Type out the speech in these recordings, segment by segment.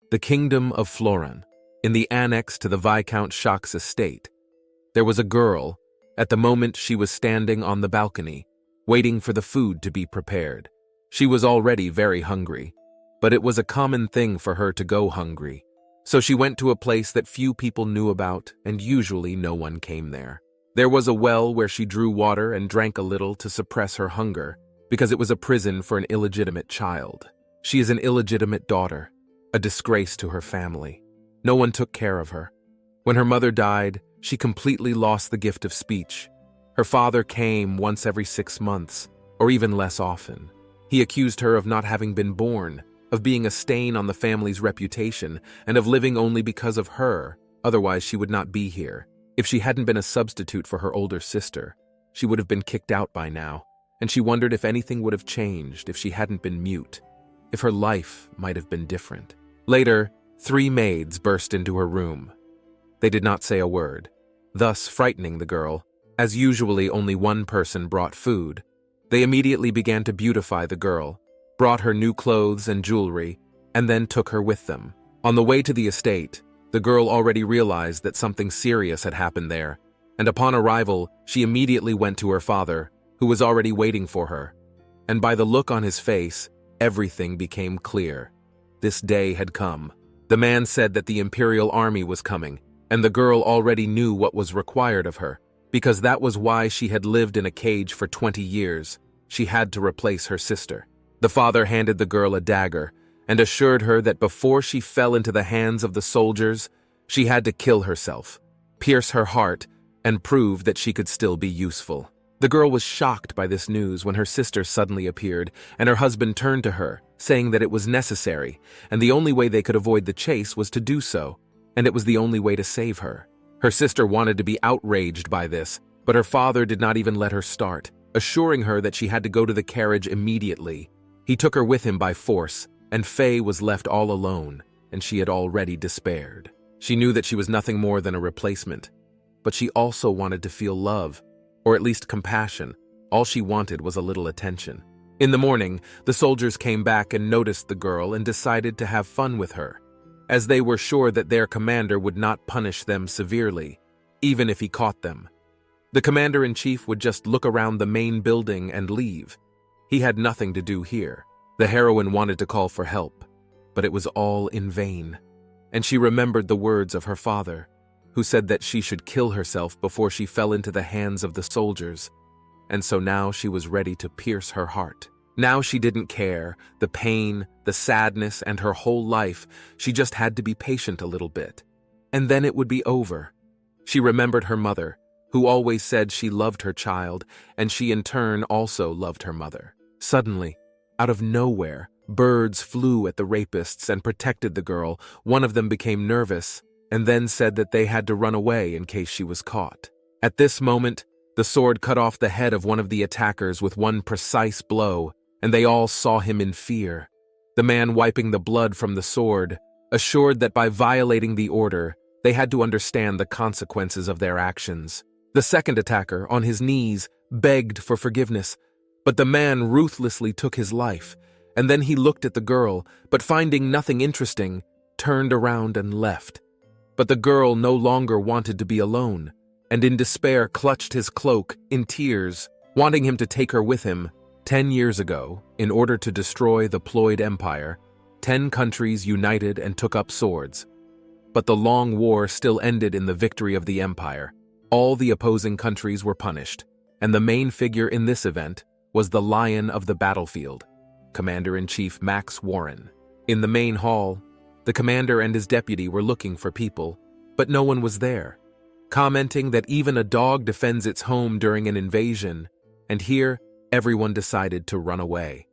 The kingdom of Florin, in the annex to the Viscount Jacques' estate. There was a girl. At the moment she was standing on the balcony, waiting for the food to be prepared. She was already very hungry, but it was a common thing for her to go hungry. So she went to a place that few people knew about, and usually no one came there. There was a well where she drew water and drank a little to suppress her hunger, because it was a prison for an illegitimate child. She is an illegitimate daughter, a disgrace to her family. No one took care of her. When her mother died, she completely lost the gift of speech. Her father came once every 6 months, or even less often. He accused her of not having been born, of being a stain on the family's reputation, and of living only because of her, otherwise she would not be here. If she hadn't been a substitute for her older sister, she would have been kicked out by now, and she wondered if anything would have changed if she hadn't been mute, if her life might have been different. Later, 3 maids burst into her room. They did not say a word, thus frightening the girl. As usually only one person brought food. They immediately began to beautify the girl, brought her new clothes and jewelry, and then took her with them. On the way to the estate, the girl already realized that something serious had happened there, and upon arrival, she immediately went to her father, who was already waiting for her. And by the look on his face, everything became clear. This day had come. The man said that the imperial army was coming, and the girl already knew what was required of her. Because that was why she had lived in a cage for 20 years. She had to replace her sister. The father handed the girl a dagger and assured her that before she fell into the hands of the soldiers, she had to kill herself, pierce her heart, and prove that she could still be useful. The girl was shocked by this news when her sister suddenly appeared, and her husband turned to her, saying that it was necessary, and the only way they could avoid the chase was to do so, and it was the only way to save her. Her sister wanted to be outraged by this, but her father did not even let her start, assuring her that she had to go to the carriage immediately. He took her with him by force, and Faye was left all alone, and she had already despaired. She knew that she was nothing more than a replacement, but she also wanted to feel love, or at least compassion. All she wanted was a little attention. In the morning, the soldiers came back and noticed the girl and decided to have fun with her, as they were sure that their commander would not punish them severely, even if he caught them. The commander-in-chief would just look around the main building and leave. He had nothing to do here. The heroine wanted to call for help, but it was all in vain. And she remembered the words of her father, who said that she should kill herself before she fell into the hands of the soldiers. And so now she was ready to pierce her heart. Now she didn't care, the pain, the sadness, and her whole life. She just had to be patient a little bit. And then it would be over. She remembered her mother, who always said she loved her child, and she in turn also loved her mother. Suddenly, out of nowhere, birds flew at the rapists and protected the girl. One of them became nervous, and then said that they had to run away in case she was caught. At this moment, the sword cut off the head of one of the attackers with one precise blow, and they all saw him in fear. The man wiping the blood from the sword, assured that by violating the order, they had to understand the consequences of their actions. The second attacker, on his knees, begged for forgiveness, but the man ruthlessly took his life, and then he looked at the girl, but finding nothing interesting, turned around and left. But the girl no longer wanted to be alone, and in despair clutched his cloak, in tears, wanting him to take her with him. 10 years ago, in order to destroy the Ploid Empire, 10 countries united and took up swords. But the long war still ended in the victory of the empire. All the opposing countries were punished, and the main figure in this event was the Lion of the Battlefield, Commander-in-Chief Max Warren. In the main hall, the commander and his deputy were looking for people, but no one was there, commenting that even a dog defends its home during an invasion, and here, everyone decided to run away.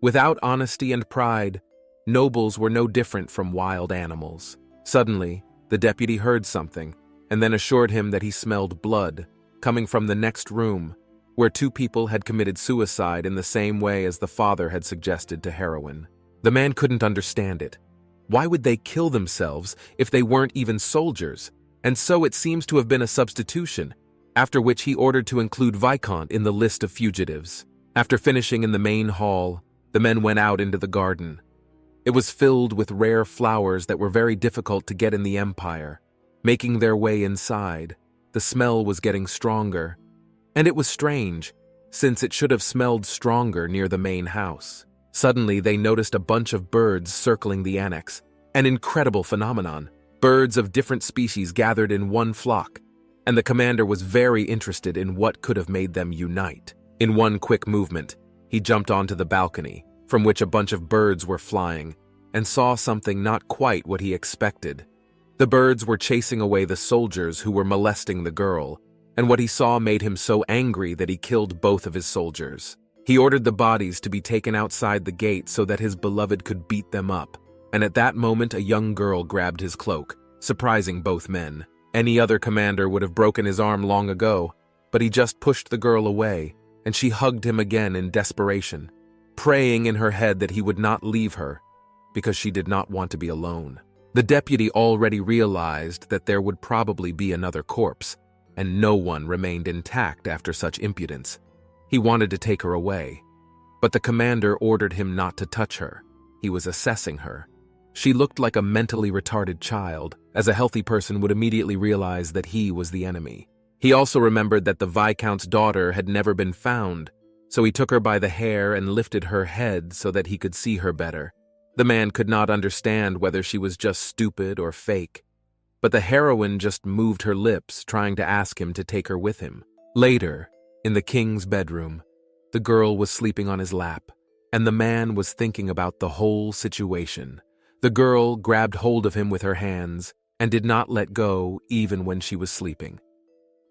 Without honesty and pride, nobles were no different from wild animals. Suddenly, the deputy heard something, and then assured him that he smelled blood coming from the next room, where 2 people had committed suicide in the same way as the father had suggested to heroine. The man couldn't understand it. Why would they kill themselves if they weren't even soldiers? And so it seems to have been a substitution, after which he ordered to include Viscount in the list of fugitives. After finishing in the main hall, the men went out into the garden. It was filled with rare flowers that were very difficult to get in the empire. Making their way inside, the smell was getting stronger. And it was strange, since it should have smelled stronger near the main house. Suddenly, they noticed a bunch of birds circling the annex. An incredible phenomenon. Birds of different species gathered in one flock, and the commander was very interested in what could have made them unite. In one quick movement, he jumped onto the balcony, from which a bunch of birds were flying, and saw something not quite what he expected. The birds were chasing away the soldiers who were molesting the girl, and what he saw made him so angry that he killed both of his soldiers. He ordered the bodies to be taken outside the gate so that his beloved could beat them up, and at that moment a young girl grabbed his cloak, surprising both men. Any other commander would have broken his arm long ago, but he just pushed the girl away, and she hugged him again in desperation, praying in her head that he would not leave her, because she did not want to be alone. The deputy already realized that there would probably be another corpse, and no one remained intact after such impudence. He wanted to take her away, but the commander ordered him not to touch her. He was assessing her. She looked like a mentally retarded child, as a healthy person would immediately realize that he was the enemy. He also remembered that the Viscount's daughter had never been found, so he took her by the hair and lifted her head so that he could see her better. The man could not understand whether she was just stupid or fake, but the heroine just moved her lips, trying to ask him to take her with him. Later, in the king's bedroom, the girl was sleeping on his lap, and the man was thinking about the whole situation. The girl grabbed hold of him with her hands and did not let go even when she was sleeping.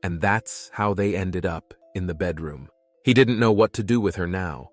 And that's how they ended up in the bedroom. He didn't know what to do with her now.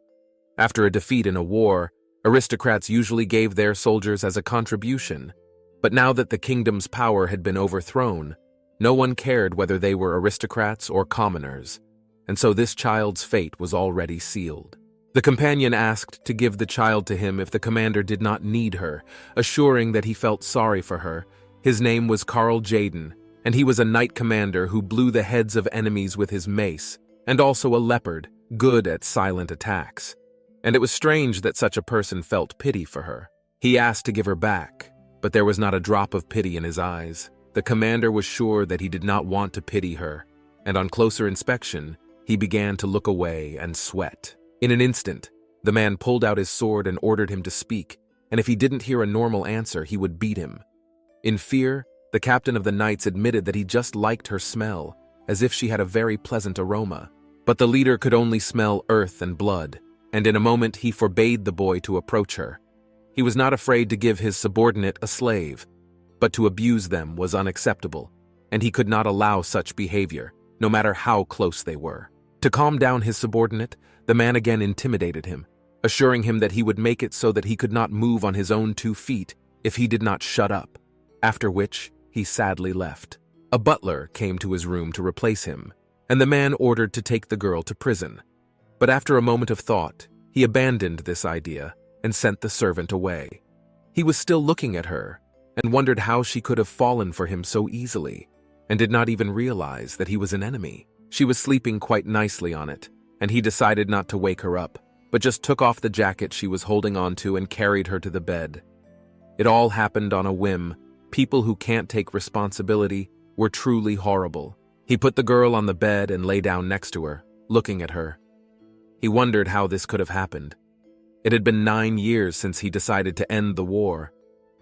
After a defeat in a war, aristocrats usually gave their soldiers as a contribution. But now that the kingdom's power had been overthrown, no one cared whether they were aristocrats or commoners, and so this child's fate was already sealed. The companion asked to give the child to him if the commander did not need her, assuring that he felt sorry for her. His name was Carl Jaden, and he was a knight commander who blew the heads of enemies with his mace, and also a leopard, good at silent attacks. And it was strange that such a person felt pity for her. He asked to give her back, but there was not a drop of pity in his eyes. The commander was sure that he did not want to pity her, and on closer inspection, he began to look away and sweat. In an instant, the man pulled out his sword and ordered him to speak, and if he didn't hear a normal answer, he would beat him. In fear, the captain of the knights admitted that he just liked her smell, as if she had a very pleasant aroma. But the leader could only smell earth and blood, and in a moment he forbade the boy to approach her. He was not afraid to give his subordinate a slave, but to abuse them was unacceptable, and he could not allow such behavior, no matter how close they were. To calm down his subordinate, the man again intimidated him, assuring him that he would make it so that he could not move on his own 2 feet if he did not shut up, after which he sadly left. A butler came to his room to replace him, and the man ordered to take the girl to prison. But after a moment of thought, he abandoned this idea and sent the servant away. He was still looking at her and wondered how she could have fallen for him so easily, and did not even realize that he was an enemy. She was sleeping quite nicely on it, and he decided not to wake her up, but just took off the jacket she was holding onto and carried her to the bed. It all happened on a whim. People who can't take responsibility were truly horrible. He put the girl on the bed and lay down next to her, looking at her. He wondered how this could have happened. It had been 9 years since he decided to end the war,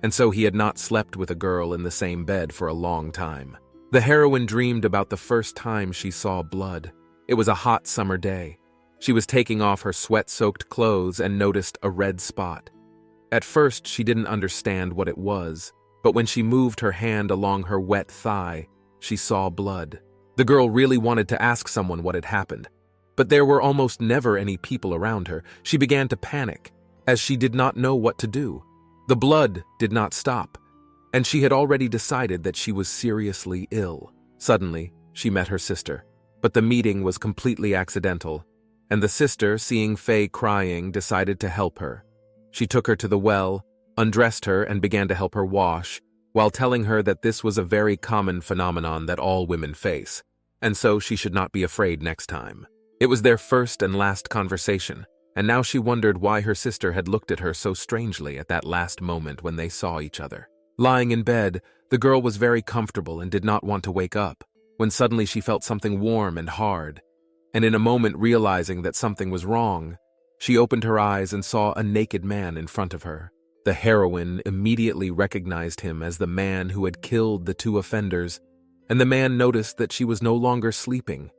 and so he had not slept with a girl in the same bed for a long time. The heroine dreamed about the first time she saw blood. It was a hot summer day. She was taking off her sweat-soaked clothes and noticed a red spot. At first, she didn't understand what it was, but when she moved her hand along her wet thigh, she saw blood. The girl really wanted to ask someone what had happened, but there were almost never any people around her. She began to panic, as she did not know what to do. The blood did not stop, and she had already decided that she was seriously ill. Suddenly, she met her sister, but the meeting was completely accidental, and the sister, seeing Faye crying, decided to help her. She took her to the well, undressed her, and began to help her wash, while telling her that this was a very common phenomenon that all women face, and so she should not be afraid next time. It was their first and last conversation, and now she wondered why her sister had looked at her so strangely at that last moment when they saw each other. Lying in bed, the girl was very comfortable and did not want to wake up, when suddenly she felt something warm and hard, and in a moment realizing that something was wrong, she opened her eyes and saw a naked man in front of her. The heroine immediately recognized him as the man who had killed the two offenders, and the man noticed that she was no longer sleeping.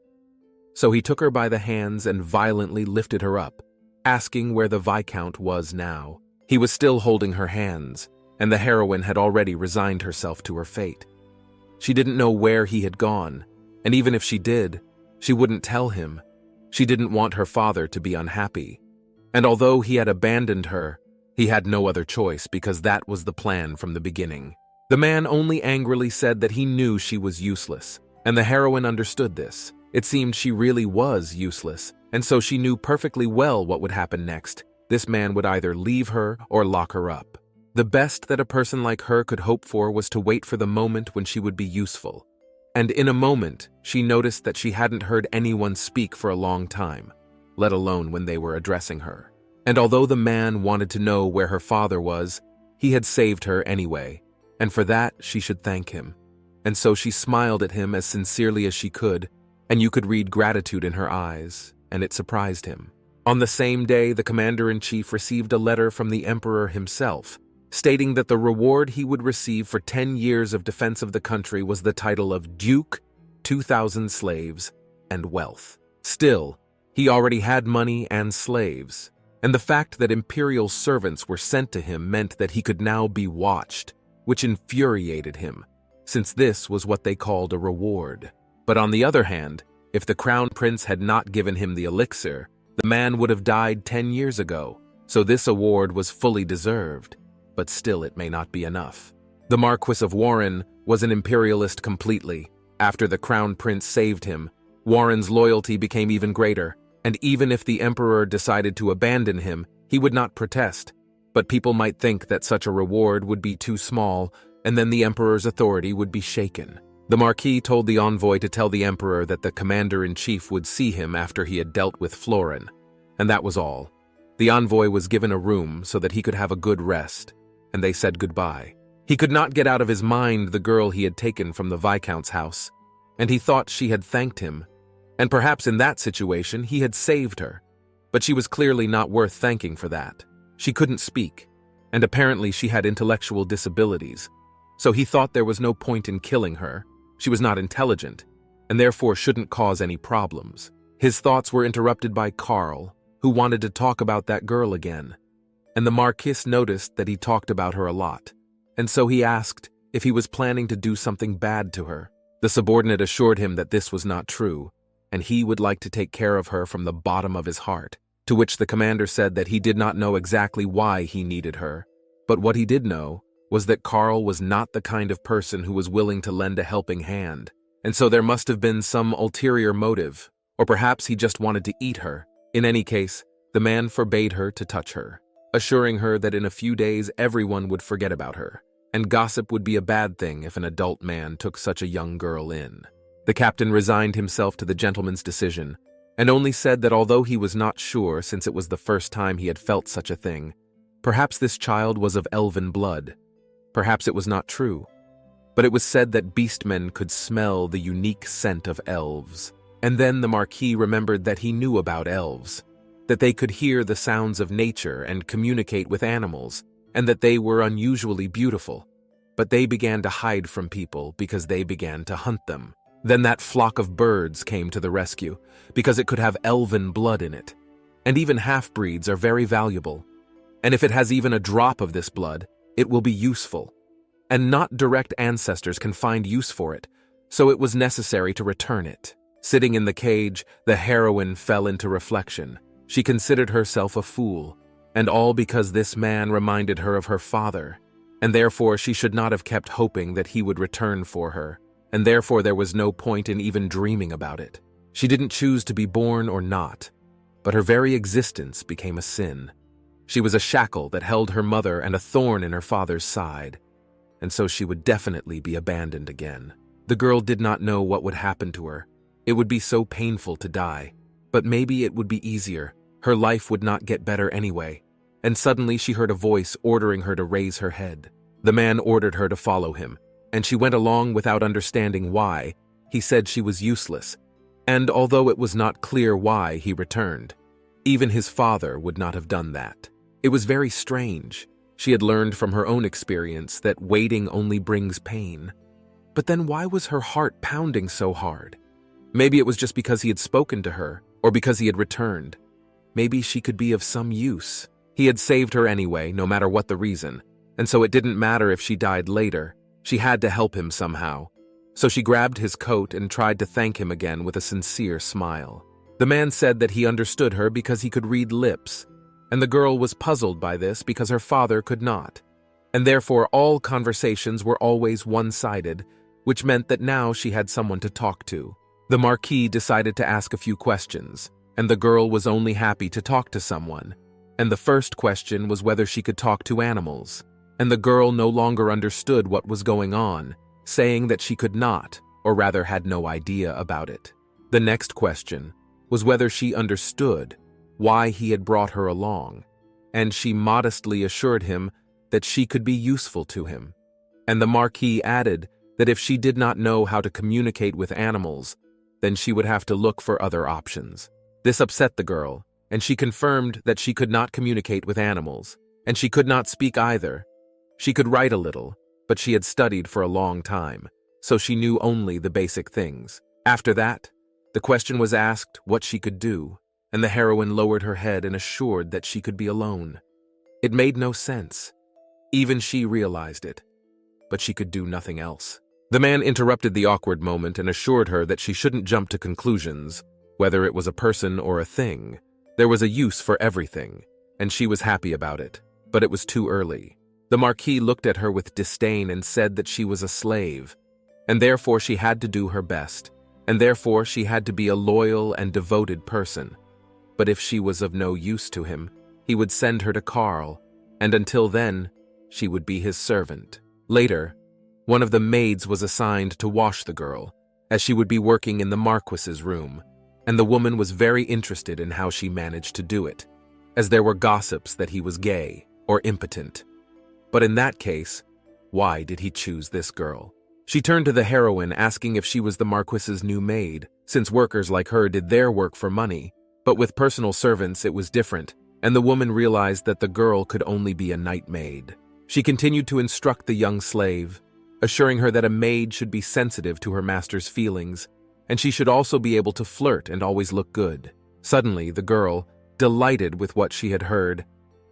So he took her by the hands and violently lifted her up, asking where the Viscount was now. He was still holding her hands, and the heroine had already resigned herself to her fate. She didn't know where he had gone, and even if she did, she wouldn't tell him. She didn't want her father to be unhappy. And although he had abandoned her, he had no other choice because that was the plan from the beginning. The man only angrily said that he knew she was useless, and the heroine understood this. It seemed she really was useless, and so she knew perfectly well what would happen next. This man would either leave her or lock her up. The best that a person like her could hope for was to wait for the moment when she would be useful. And in a moment, she noticed that she hadn't heard anyone speak for a long time, let alone when they were addressing her. And although the man wanted to know where her father was, he had saved her anyway, and for that she should thank him. And so she smiled at him as sincerely as she could, and you could read gratitude in her eyes, and it surprised him. On the same day, the commander-in-chief received a letter from the emperor himself, stating that the reward he would receive for 10 years of defense of the country was the title of Duke, 2,000 slaves, and wealth. Still, he already had money and slaves, and the fact that imperial servants were sent to him meant that he could now be watched, which infuriated him, since this was what they called a reward. But on the other hand, if the crown prince had not given him the elixir, the man would have died 10 years ago, so this award was fully deserved. But still it may not be enough. The Marquis of Warren was an imperialist completely. After the crown prince saved him, Warren's loyalty became even greater, and even if the emperor decided to abandon him, he would not protest. But people might think that such a reward would be too small, and then the emperor's authority would be shaken. The Marquis told the envoy to tell the emperor that the commander-in-chief would see him after he had dealt with Florin, and that was all. The envoy was given a room so that he could have a good rest, and they said goodbye. He could not get out of his mind the girl he had taken from the Viscount's house, and he thought she had thanked him, and perhaps in that situation he had saved her, but she was clearly not worth thanking for that. She couldn't speak, and apparently she had intellectual disabilities, so he thought there was no point in killing her. She was not intelligent, and therefore shouldn't cause any problems. His thoughts were interrupted by Carl, who wanted to talk about that girl again, and the Marquis noticed that he talked about her a lot, and so he asked if he was planning to do something bad to her. The subordinate assured him that this was not true, and he would like to take care of her from the bottom of his heart, to which the commander said that he did not know exactly why he needed her, but what he did know was that Carl was not the kind of person who was willing to lend a helping hand, and so there must have been some ulterior motive, or perhaps he just wanted to eat her. In any case, the man forbade her to touch her, assuring her that in a few days everyone would forget about her, and gossip would be a bad thing if an adult man took such a young girl in. The captain resigned himself to the gentleman's decision, and only said that although he was not sure since it was the first time he had felt such a thing, perhaps this child was of elven blood. Perhaps it was not true, but it was said that beastmen could smell the unique scent of elves. And then the Marquis remembered that he knew about elves, that they could hear the sounds of nature and communicate with animals, and that they were unusually beautiful. But they began to hide from people because they began to hunt them. Then that flock of birds came to the rescue, because it could have elven blood in it. And even half-breeds are very valuable. And if it has even a drop of this blood, it will be useful. And not direct ancestors can find use for it, so it was necessary to return it. Sitting in the cage, the heroine fell into reflection. She considered herself a fool, and all because this man reminded her of her father, and therefore she should not have kept hoping that he would return for her, and therefore there was no point in even dreaming about it. She didn't choose to be born or not, but her very existence became a sin. She was a shackle that held her mother and a thorn in her father's side, and so she would definitely be abandoned again. The girl did not know what would happen to her. It would be so painful to die, but maybe it would be easier. Her life would not get better anyway, and suddenly she heard a voice ordering her to raise her head. The man ordered her to follow him, and she went along without understanding why. He said she was useless, and although it was not clear why he returned, even his father would not have done that. It was very strange. She had learned from her own experience that waiting only brings pain. But then why was her heart pounding so hard? Maybe it was just because he had spoken to her, or because he had returned. Maybe she could be of some use. He had saved her anyway, no matter what the reason, and so it didn't matter if she died later. She had to help him somehow. So she grabbed his coat and tried to thank him again with a sincere smile. The man said that he understood her because he could read lips, and the girl was puzzled by this because her father could not. And therefore all conversations were always one-sided, which meant that now she had someone to talk to. The Marquis decided to ask a few questions, and the girl was only happy to talk to someone. And the first question was whether she could talk to animals, and the girl no longer understood what was going on, saying that she could not, or rather had no idea about it. The next question was whether she understood why he had brought her along, and she modestly assured him that she could be useful to him. And the Marquis added that if she did not know how to communicate with animals, then she would have to look for other options. This upset the girl, and she confirmed that she could not communicate with animals, and she could not speak either. She could write a little, but she had studied for a long time, so she knew only the basic things. After that, the question was asked what she could do, and the heroine lowered her head and assured that she could be alone. It made no sense. Even she realized it, but she could do nothing else. The man interrupted the awkward moment and assured her that she shouldn't jump to conclusions, whether it was a person or a thing. There was a use for everything, and she was happy about it, but it was too early. The Marquis looked at her with disdain and said that she was a slave, and therefore she had to do her best, and therefore she had to be a loyal and devoted person. But if she was of no use to him, he would send her to Karl, and until then, she would be his servant. Later, one of the maids was assigned to wash the girl, as she would be working in the Marquis's room, and the woman was very interested in how she managed to do it, as there were gossips that he was gay or impotent. But in that case, why did he choose this girl? She turned to the heroine asking if she was the Marquis's new maid, since workers like her did their work for money, but with personal servants it was different, and the woman realized that the girl could only be a night maid. She continued to instruct the young slave, assuring her that a maid should be sensitive to her master's feelings, and she should also be able to flirt and always look good. Suddenly, the girl, delighted with what she had heard,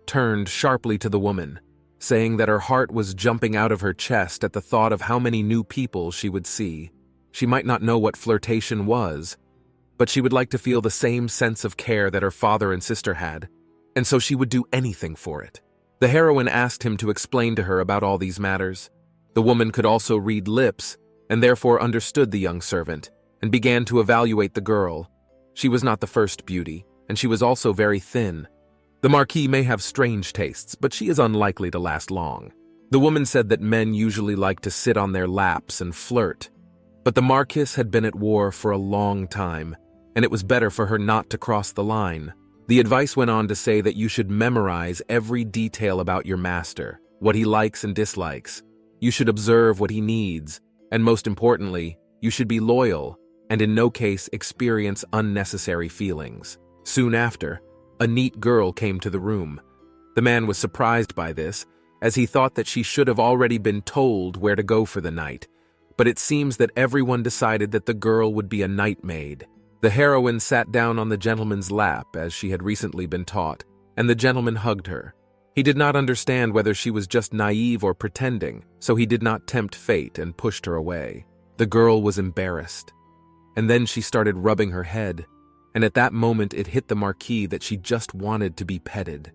turned sharply to the woman, saying that her heart was jumping out of her chest at the thought of how many new people she would see. She might not know what flirtation was, but she would like to feel the same sense of care that her father and sister had, and so she would do anything for it. The heroine asked him to explain to her about all these matters. The woman could also read lips, and therefore understood the young servant, and began to evaluate the girl. She was not the first beauty, and she was also very thin. The Marquis may have strange tastes, but she is unlikely to last long. The woman said that men usually like to sit on their laps and flirt, but the Marquis had been at war for a long time, and it was better for her not to cross the line. The advice went on to say that you should memorize every detail about your master, what he likes and dislikes. You should observe what he needs, and most importantly, you should be loyal, and in no case experience unnecessary feelings. Soon after, a neat girl came to the room. The man was surprised by this, as he thought that she should have already been told where to go for the night, but it seems that everyone decided that the girl would be a night maid. The heroine sat down on the gentleman's lap, as she had recently been taught, and the gentleman hugged her. He did not understand whether she was just naive or pretending, so he did not tempt fate and pushed her away. The girl was embarrassed, and then she started rubbing her head, and at that moment it hit the Marquis that she just wanted to be petted.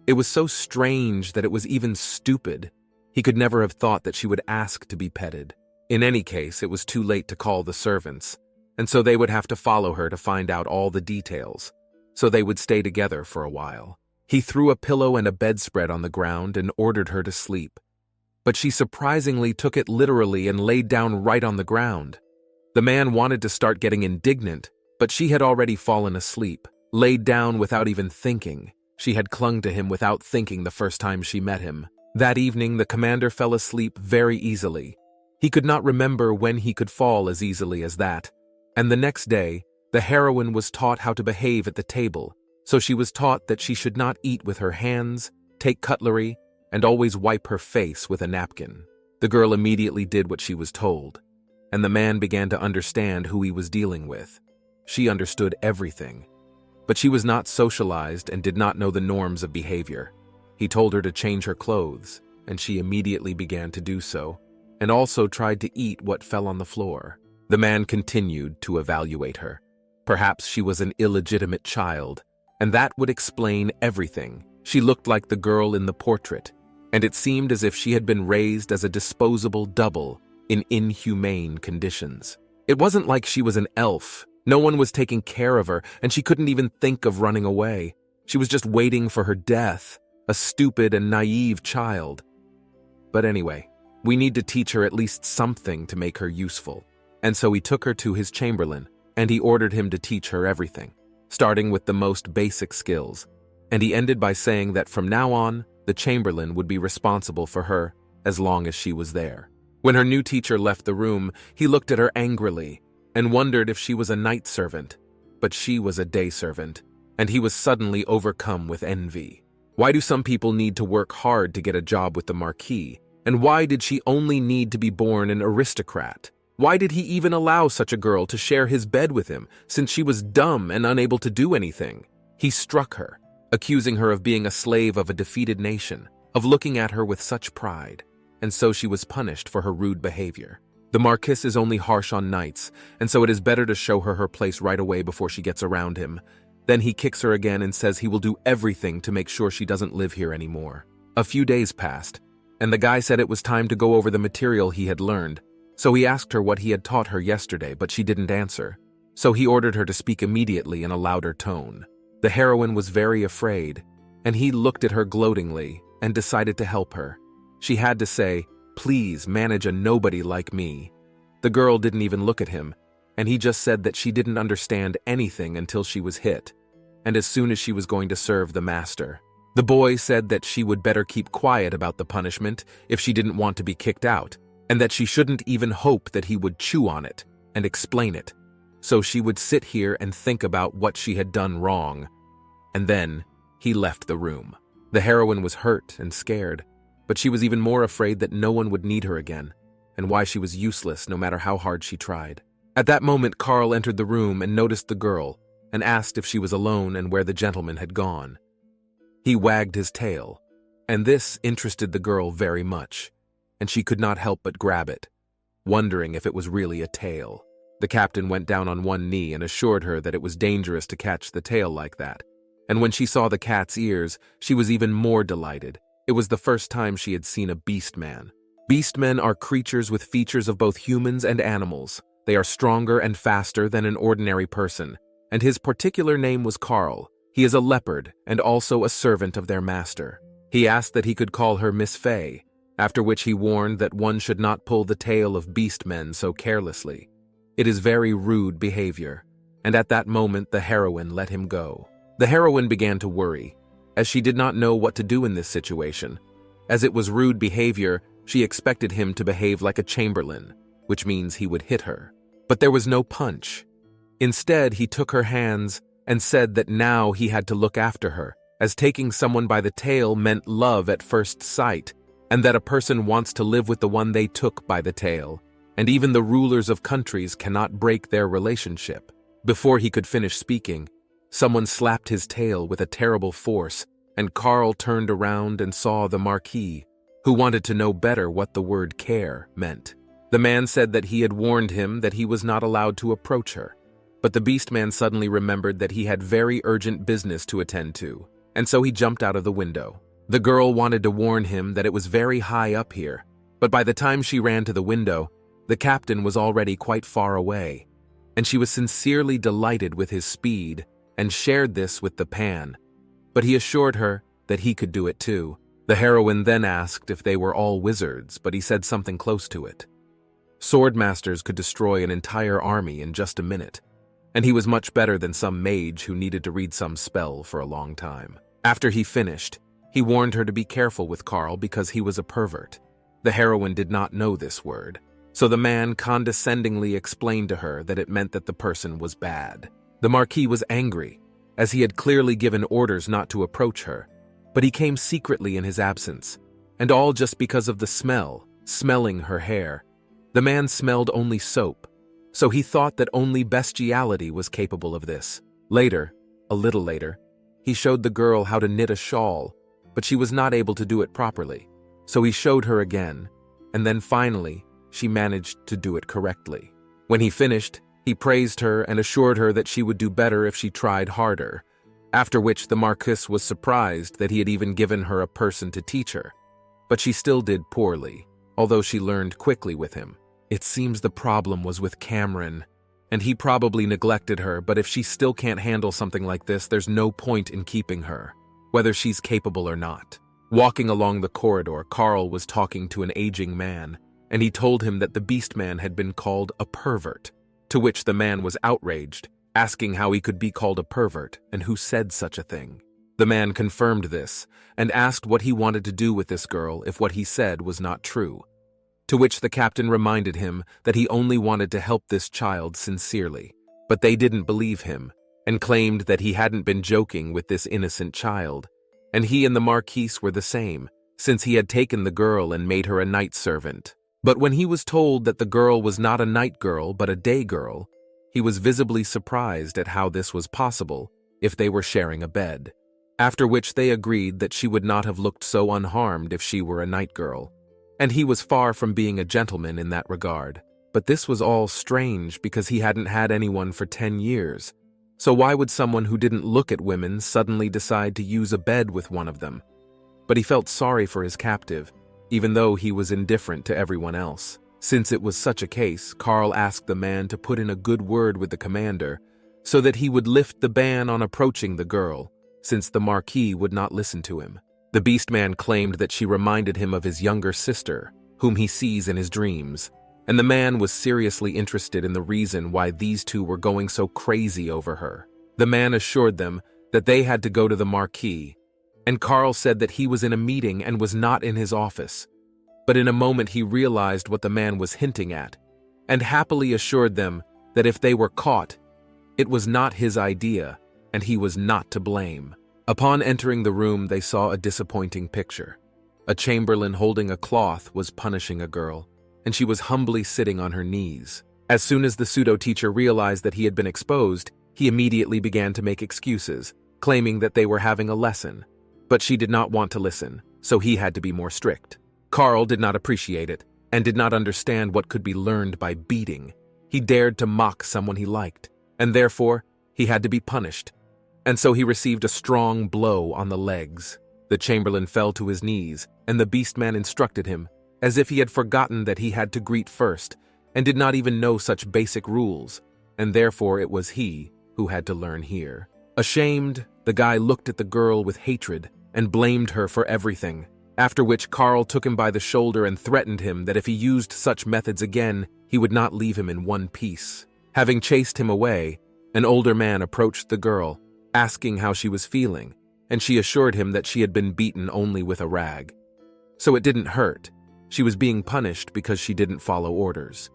It was so strange that it was even stupid. He could never have thought that she would ask to be petted. In any case, it was too late to call the servants, and so they would have to follow her to find out all the details, so they would stay together for a while. He threw a pillow and a bedspread on the ground and ordered her to sleep, but she surprisingly took it literally and laid down right on the ground. The man wanted to start getting indignant, but she had already fallen asleep, laid down without even thinking. She had clung to him without thinking the first time she met him. That evening, the commander fell asleep very easily. He could not remember when he could fall as easily as that. And the next day, the heroine was taught how to behave at the table, so she was taught that she should not eat with her hands, take cutlery, and always wipe her face with a napkin. The girl immediately did what she was told, and the man began to understand who he was dealing with. She understood everything, but she was not socialized and did not know the norms of behavior. He told her to change her clothes, and she immediately began to do so, and also tried to eat what fell on the floor. The man continued to evaluate her. Perhaps she was an illegitimate child, and that would explain everything. She looked like the girl in the portrait, and it seemed as if she had been raised as a disposable double in inhumane conditions. It wasn't like she was an elf. No one was taking care of her, and she couldn't even think of running away. She was just waiting for her death, a stupid and naive child. But anyway, we need to teach her at least something to make her useful. And so he took her to his chamberlain, and he ordered him to teach her everything, starting with the most basic skills. And he ended by saying that from now on, the chamberlain would be responsible for her as long as she was there. When her new teacher left the room, he looked at her angrily and wondered if she was a night servant. But she was a day servant, and he was suddenly overcome with envy. Why do some people need to work hard to get a job with the Marquis? And why did she only need to be born an aristocrat? Why did he even allow such a girl to share his bed with him, since she was dumb and unable to do anything? He struck her, accusing her of being a slave of a defeated nation, of looking at her with such pride, and so she was punished for her rude behavior. The Marquis is only harsh on nights, and so it is better to show her her place right away before she gets around him. Then he kicks her again and says he will do everything to make sure she doesn't live here anymore. A few days passed, and the guy said it was time to go over the material he had learned. So he asked her what he had taught her yesterday, but she didn't answer. So he ordered her to speak immediately in a louder tone. The heroine was very afraid, and he looked at her gloatingly and decided to help her. She had to say, "Please manage a nobody like me." The girl didn't even look at him, and he just said that she didn't understand anything until she was hit, and as soon as she was going to serve the master. The boy said that she would better keep quiet about the punishment if she didn't want to be kicked out, and that she shouldn't even hope that he would chew on it and explain it. So she would sit here and think about what she had done wrong. And then he left the room. The heroine was hurt and scared, but she was even more afraid that no one would need her again, and why she was useless no matter how hard she tried. At that moment, Carl entered the room and noticed the girl, and asked if she was alone and where the gentleman had gone. He wagged his tail, and this interested the girl very much, and she could not help but grab it, wondering if it was really a tail. The captain went down on one knee and assured her that it was dangerous to catch the tail like that, and when she saw the cat's ears, she was even more delighted. It was the first time she had seen a beastman. Beastmen are creatures with features of both humans and animals. They are stronger and faster than an ordinary person, and his particular name was Carl. He is a leopard and also a servant of their master. He asked that he could call her Miss Fay, after which he warned that one should not pull the tail of beastmen so carelessly. It is very rude behavior, and at that moment the heroine let him go. The heroine began to worry, as she did not know what to do in this situation. As it was rude behavior, she expected him to behave like a chamberlain, which means he would hit her. But there was no punch. Instead, he took her hands and said that now he had to look after her, as taking someone by the tail meant love at first sight, and that a person wants to live with the one they took by the tail, and even the rulers of countries cannot break their relationship. Before he could finish speaking, someone slapped his tail with a terrible force, and Carl turned around and saw the Marquis, who wanted to know better what the word care meant. The man said that he had warned him that he was not allowed to approach her, but the beastman suddenly remembered that he had very urgent business to attend to, and so he jumped out of the window. The girl wanted to warn him that it was very high up here, but by the time she ran to the window, the captain was already quite far away, and she was sincerely delighted with his speed and shared this with the Pan, but he assured her that he could do it too. The heroine then asked if they were all wizards, but he said something close to it. Sword masters could destroy an entire army in just a minute, and he was much better than some mage who needed to read some spell for a long time. After he finished, he warned her to be careful with Carl because he was a pervert. The heroine did not know this word, so the man condescendingly explained to her that it meant that the person was bad. The Marquis was angry, as he had clearly given orders not to approach her, but he came secretly in his absence, and all just because of the smelling her hair. The man smelled only soap, so he thought that only bestiality was capable of this. Later, a little later, he showed the girl how to knit a shawl, but she was not able to do it properly, so he showed her again, and then finally, she managed to do it correctly. When he finished, he praised her and assured her that she would do better if she tried harder, after which the Marquis was surprised that he had even given her a person to teach her. But she still did poorly, although she learned quickly with him. It seems the problem was with Cameron, and he probably neglected her, but if she still can't handle something like this, there's no point in keeping her, whether she's capable or not. Walking along the corridor, Carl was talking to an aging man, and he told him that the beast man had been called a pervert, to which the man was outraged, asking how he could be called a pervert and who said such a thing. The man confirmed this and asked what he wanted to do with this girl if what he said was not true, to which the captain reminded him that he only wanted to help this child sincerely. But they didn't believe him and claimed that he hadn't been joking with this innocent child, and he and the Marquis were the same, since he had taken the girl and made her a night servant. But when he was told that the girl was not a night girl but a day girl, he was visibly surprised at how this was possible if they were sharing a bed, after which they agreed that she would not have looked so unharmed if she were a night girl, and he was far from being a gentleman in that regard. But this was all strange because he hadn't had anyone for 10 years, so why would someone who didn't look at women suddenly decide to use a bed with one of them? But he felt sorry for his captive, even though he was indifferent to everyone else. Since it was such a case, Carl asked the man to put in a good word with the commander so that he would lift the ban on approaching the girl, since the Marquis would not listen to him. The beast man claimed that she reminded him of his younger sister, whom he sees in his dreams, and the man was seriously interested in the reason why these two were going so crazy over her. The man assured them that they had to go to the Marquis, and Carl said that he was in a meeting and was not in his office. But in a moment he realized what the man was hinting at, and happily assured them that if they were caught, it was not his idea, and he was not to blame. Upon entering the room, they saw a disappointing picture. A chamberlain holding a cloth was punishing a girl, and she was humbly sitting on her knees. As soon as the pseudo-teacher realized that he had been exposed, he immediately began to make excuses, claiming that they were having a lesson. But she did not want to listen, so he had to be more strict. Carl did not appreciate it, and did not understand what could be learned by beating. He dared to mock someone he liked, and therefore he had to be punished. And so he received a strong blow on the legs. The chamberlain fell to his knees, and the beastman instructed him, as if he had forgotten that he had to greet first, and did not even know such basic rules, and therefore it was he who had to learn here. Ashamed, the guy looked at the girl with hatred and blamed her for everything, after which Carl took him by the shoulder and threatened him that if he used such methods again, he would not leave him in one piece. Having chased him away, an older man approached the girl, asking how she was feeling, and she assured him that she had been beaten only with a rag. So it didn't hurt. She was being punished because she didn't follow orders.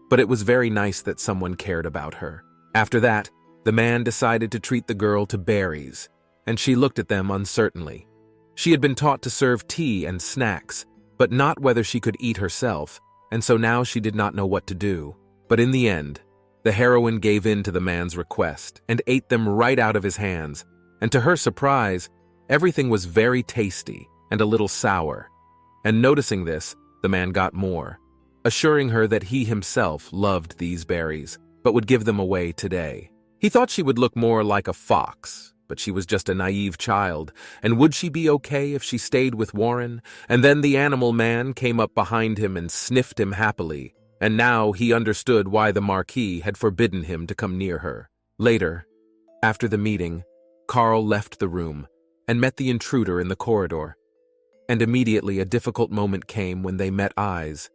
But it was very nice that someone cared about her. After that, the man decided to treat the girl to berries, and she looked at them uncertainly. She had been taught to serve tea and snacks, but not whether she could eat herself, and so now she did not know what to do. But in the end, the heroine gave in to the man's request and ate them right out of his hands, and to her surprise, everything was very tasty and a little sour. And noticing this, the man got more, assuring her that he himself loved these berries, but would give them away today. He thought she would look more like a fox, but she was just a naive child, and would she be okay if she stayed with Warren? And then the animal man came up behind him and sniffed him happily, and now he understood why the Marquis had forbidden him to come near her. Later, after the meeting, Carl left the room and met the intruder in the corridor. And immediately a difficult moment came when they met eyes,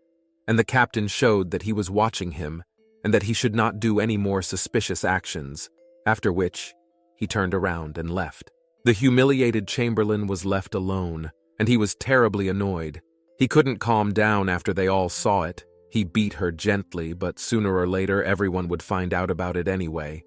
and the captain showed that he was watching him and that he should not do any more suspicious actions, after which he turned around and left. The humiliated Chamberlain was left alone, and he was terribly annoyed. He couldn't calm down after they all saw it. He beat her gently, but sooner or later everyone would find out about it anyway.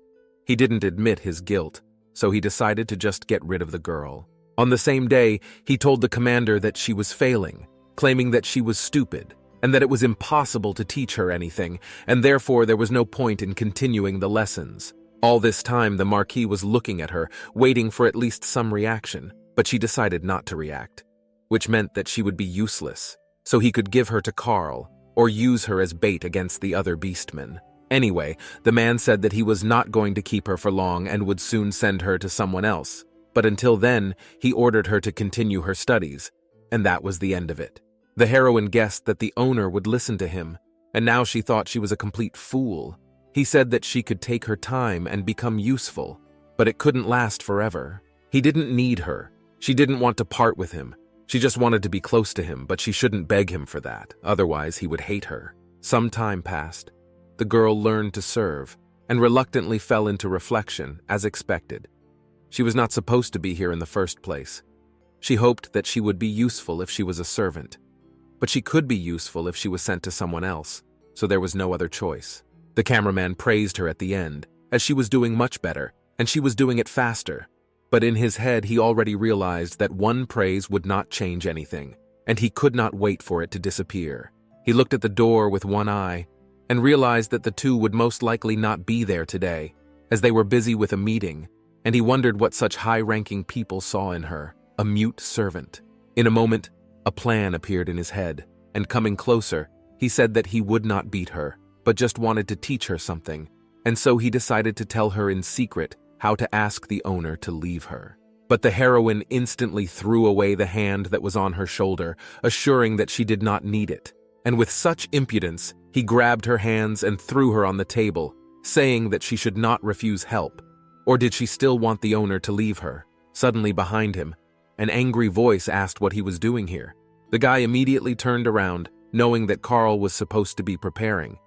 He didn't admit his guilt, so he decided to just get rid of the girl. On the same day, he told the commander that she was failing, claiming that she was stupid, and that it was impossible to teach her anything, and therefore there was no point in continuing the lessons. All this time, the Marquis was looking at her, waiting for at least some reaction, but she decided not to react, which meant that she would be useless, so he could give her to Carl, or use her as bait against the other beastmen. Anyway, the man said that he was not going to keep her for long and would soon send her to someone else, but until then, he ordered her to continue her studies, and that was the end of it. The heroine guessed that the owner would listen to him, and now she thought she was a complete fool. He said that she could take her time and become useful, but it couldn't last forever. He didn't need her. She didn't want to part with him. She just wanted to be close to him, but she shouldn't beg him for that, otherwise he would hate her. Some time passed. The girl learned to serve, and reluctantly fell into reflection, as expected. She was not supposed to be here in the first place. She hoped that she would be useful if she was a servant. But she could be useful if she was sent to someone else, so there was no other choice. The cameraman praised her at the end, as she was doing much better, and she was doing it faster. But in his head he already realized that one praise would not change anything, and he could not wait for it to disappear. He looked at the door with one eye, and realized that the two would most likely not be there today, as they were busy with a meeting, and he wondered what such high-ranking people saw in her, a mute servant. In a moment, a plan appeared in his head, and coming closer, he said that he would not beat her, but just wanted to teach her something, and so he decided to tell her in secret how to ask the owner to leave her. But the heroine instantly threw away the hand that was on her shoulder, assuring that she did not need it. And with such impudence, he grabbed her hands and threw her on the table, saying that she should not refuse help. Or did she still want the owner to leave her? Suddenly behind him, an angry voice asked what he was doing here. The guy immediately turned around, knowing that Carl was supposed to be preparing.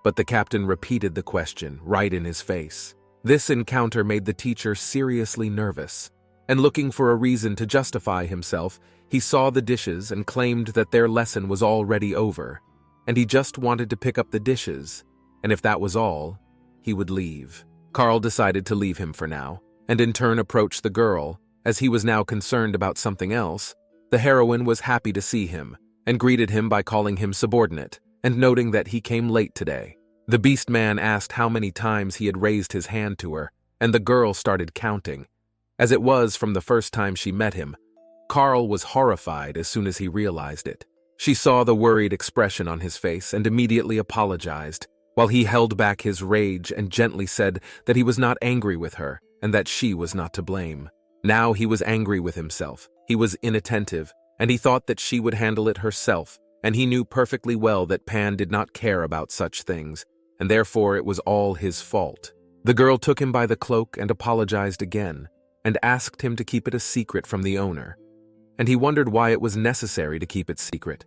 But the captain repeated the question right in his face. This encounter made the teacher seriously nervous, and looking for a reason to justify himself, he saw the dishes and claimed that their lesson was already over, and he just wanted to pick up the dishes, and if that was all, he would leave. Carl decided to leave him for now, and in turn approached the girl. As he was now concerned about something else, the heroine was happy to see him, and greeted him by calling him subordinate, and noting that he came late today. The beast man asked how many times he had raised his hand to her, and the girl started counting. As it was from the first time she met him, Carl was horrified as soon as he realized it. She saw the worried expression on his face and immediately apologized, while he held back his rage and gently said that he was not angry with her and that she was not to blame. Now he was angry with himself. He was inattentive, and he thought that she would handle it herself, and he knew perfectly well that Pan did not care about such things, and therefore it was all his fault. The girl took him by the cloak and apologized again, and asked him to keep it a secret from the owner. And he wondered why it was necessary to keep it secret.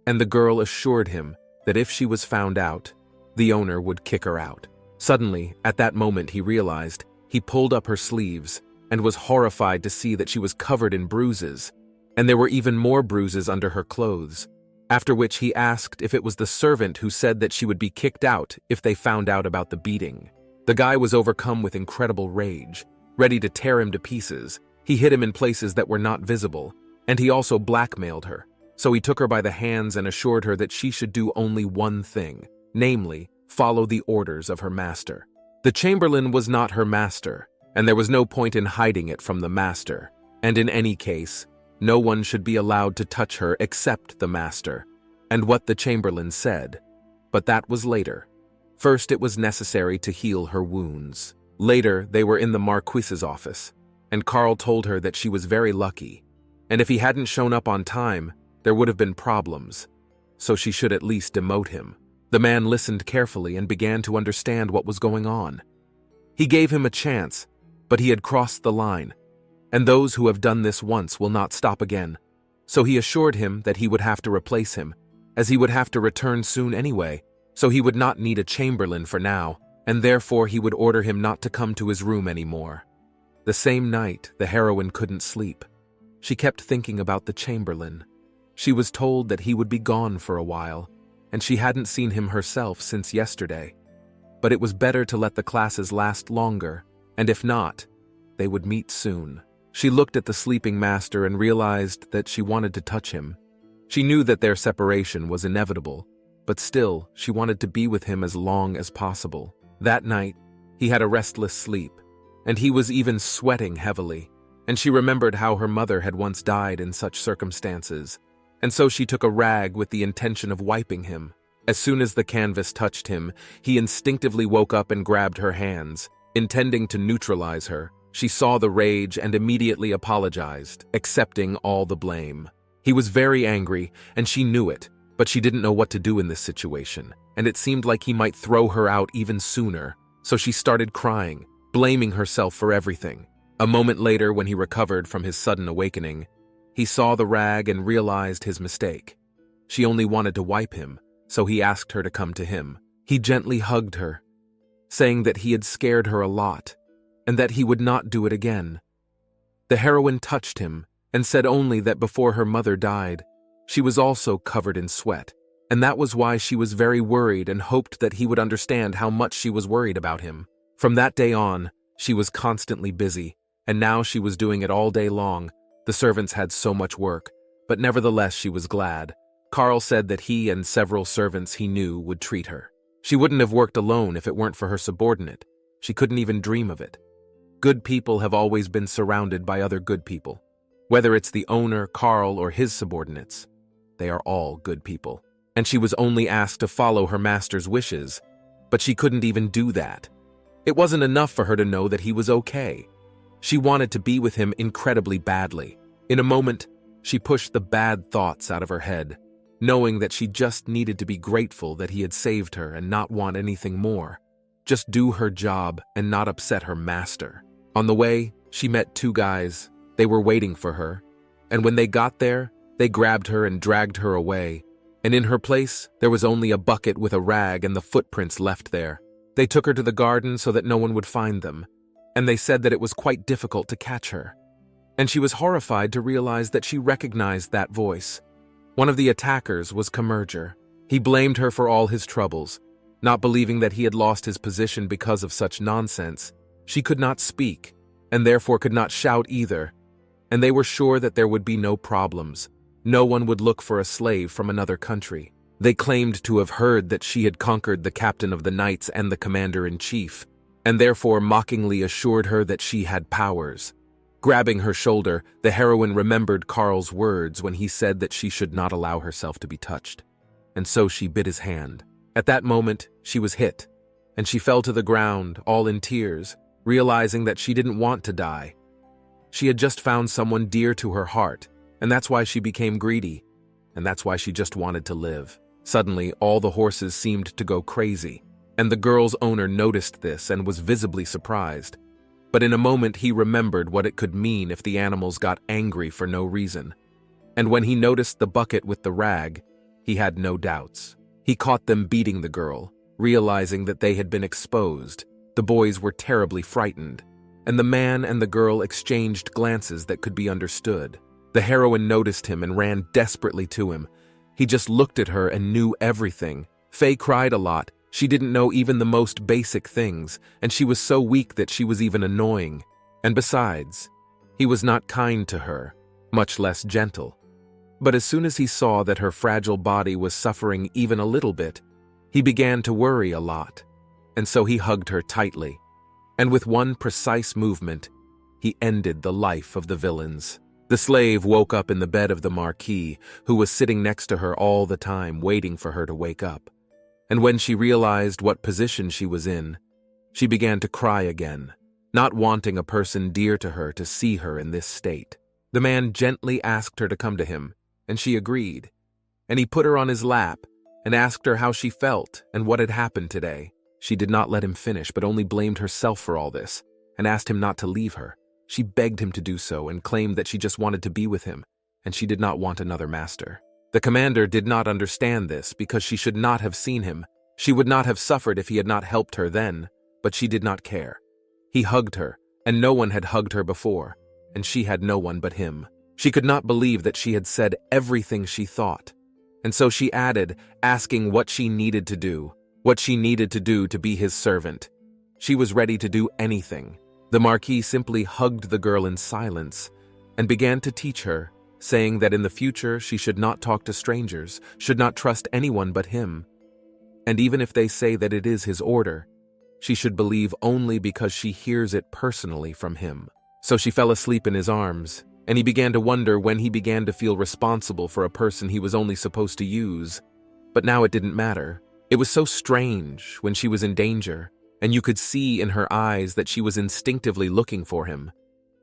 And the girl assured him that if she was found out, the owner would kick her out. Suddenly, at that moment he realized, he pulled up her sleeves and was horrified to see that she was covered in bruises, and there were even more bruises under her clothes. After which he asked if it was the servant who said that she would be kicked out if they found out about the beating. The guy was overcome with incredible rage, ready to tear him to pieces. He hit him in places that were not visible, and he also blackmailed her. So he took her by the hands and assured her that she should do only one thing, namely, follow the orders of her master. The Chamberlain was not her master, and there was no point in hiding it from the master, and in any case, no one should be allowed to touch her except the master, and what the Chamberlain said. But that was later. First it was necessary to heal her wounds. Later they were in the Marquis's office, and Carl told her that she was very lucky, and if he hadn't shown up on time, there would have been problems, so she should at least demote him. The man listened carefully and began to understand what was going on. He gave him a chance, but he had crossed the line, and those who have done this once will not stop again. So he assured him that he would have to replace him, as he would have to return soon anyway, so he would not need a chamberlain for now, and therefore he would order him not to come to his room anymore. The same night, the heroine couldn't sleep. She kept thinking about the chamberlain. She was told that he would be gone for a while, and she hadn't seen him herself since yesterday. But it was better to let the classes last longer, and if not, they would meet soon. She looked at the sleeping master and realized that she wanted to touch him. She knew that their separation was inevitable, but still, she wanted to be with him as long as possible. That night, he had a restless sleep, and he was even sweating heavily, and she remembered how her mother had once died in such circumstances, and so she took a rag with the intention of wiping him. As soon as the canvas touched him, he instinctively woke up and grabbed her hands, intending to neutralize her. She saw the rage and immediately apologized, accepting all the blame. He was very angry, and she knew it, but she didn't know what to do in this situation, and it seemed like he might throw her out even sooner, so she started crying, blaming herself for everything. A moment later, when he recovered from his sudden awakening, he saw the rag and realized his mistake. She only wanted to wipe him, so he asked her to come to him. He gently hugged her, saying that he had scared her a lot, and that he would not do it again. The heroine touched him and said only that before her mother died, she was also covered in sweat, and that was why she was very worried and hoped that he would understand how much she was worried about him. From that day on, she was constantly busy, and now she was doing it all day long. The servants had so much work, but nevertheless she was glad. Carl said that he and several servants he knew would treat her. She wouldn't have worked alone if it weren't for her subordinate. She couldn't even dream of it. Good people have always been surrounded by other good people. Whether it's the owner, Carl, or his subordinates, they are all good people. And she was only asked to follow her master's wishes, but she couldn't even do that. It wasn't enough for her to know that he was okay. She wanted to be with him incredibly badly. In a moment, she pushed the bad thoughts out of her head, knowing that she just needed to be grateful that he had saved her and not want anything more. Just do her job and not upset her master. On the way, she met two guys. They were waiting for her, and when they got there, they grabbed her and dragged her away, and in her place, there was only a bucket with a rag and the footprints left there. They took her to the garden so that no one would find them, and they said that it was quite difficult to catch her. And she was horrified to realize that she recognized that voice. One of the attackers was Kamerger. He blamed her for all his troubles, not believing that he had lost his position because of such nonsense. She could not speak, and therefore could not shout either, and they were sure that there would be no problems. No one would look for a slave from another country. They claimed to have heard that she had conquered the captain of the knights and the commander-in-chief, and therefore mockingly assured her that she had powers. Grabbing her shoulder, the heroine remembered Carl's words when he said that she should not allow herself to be touched, and so she bit his hand. At that moment, she was hit, and she fell to the ground, all in tears, realizing that she didn't want to die. She had just found someone dear to her heart, and that's why she became greedy, and that's why she just wanted to live. Suddenly, all the horses seemed to go crazy, and the girl's owner noticed this and was visibly surprised. But in a moment he remembered what it could mean if the animals got angry for no reason. And when he noticed the bucket with the rag, he had no doubts. He caught them beating the girl, realizing that they had been exposed. The boys were terribly frightened, and the man and the girl exchanged glances that could be understood. The heroine noticed him and ran desperately to him. He just looked at her and knew everything. Faye cried a lot. She didn't know even the most basic things, and she was so weak that she was even annoying. And besides, he was not kind to her, much less gentle. But as soon as he saw that her fragile body was suffering even a little bit, he began to worry a lot. And so he hugged her tightly, and with one precise movement, he ended the life of the villains. The slave woke up in the bed of the Marquis, who was sitting next to her all the time, waiting for her to wake up. And when she realized what position she was in, she began to cry again, not wanting a person dear to her to see her in this state. The man gently asked her to come to him, and she agreed. And he put her on his lap and asked her how she felt and what had happened today. She did not let him finish, but only blamed herself for all this, and asked him not to leave her. She begged him to do so and claimed that she just wanted to be with him, and she did not want another master. The commander did not understand this because she should not have seen him. She would not have suffered if he had not helped her then, but she did not care. He hugged her, and no one had hugged her before, and she had no one but him. She could not believe that she had said everything she thought. And so she added, asking what she needed to do to be his servant. She was ready to do anything. The Marquis simply hugged the girl in silence and began to teach her, saying that in the future she should not talk to strangers, should not trust anyone but him. And even if they say that it is his order, she should believe only because she hears it personally from him. So she fell asleep in his arms, and he began to wonder when he began to feel responsible for a person he was only supposed to use. But now it didn't matter. It was so strange when she was in danger, and you could see in her eyes that she was instinctively looking for him.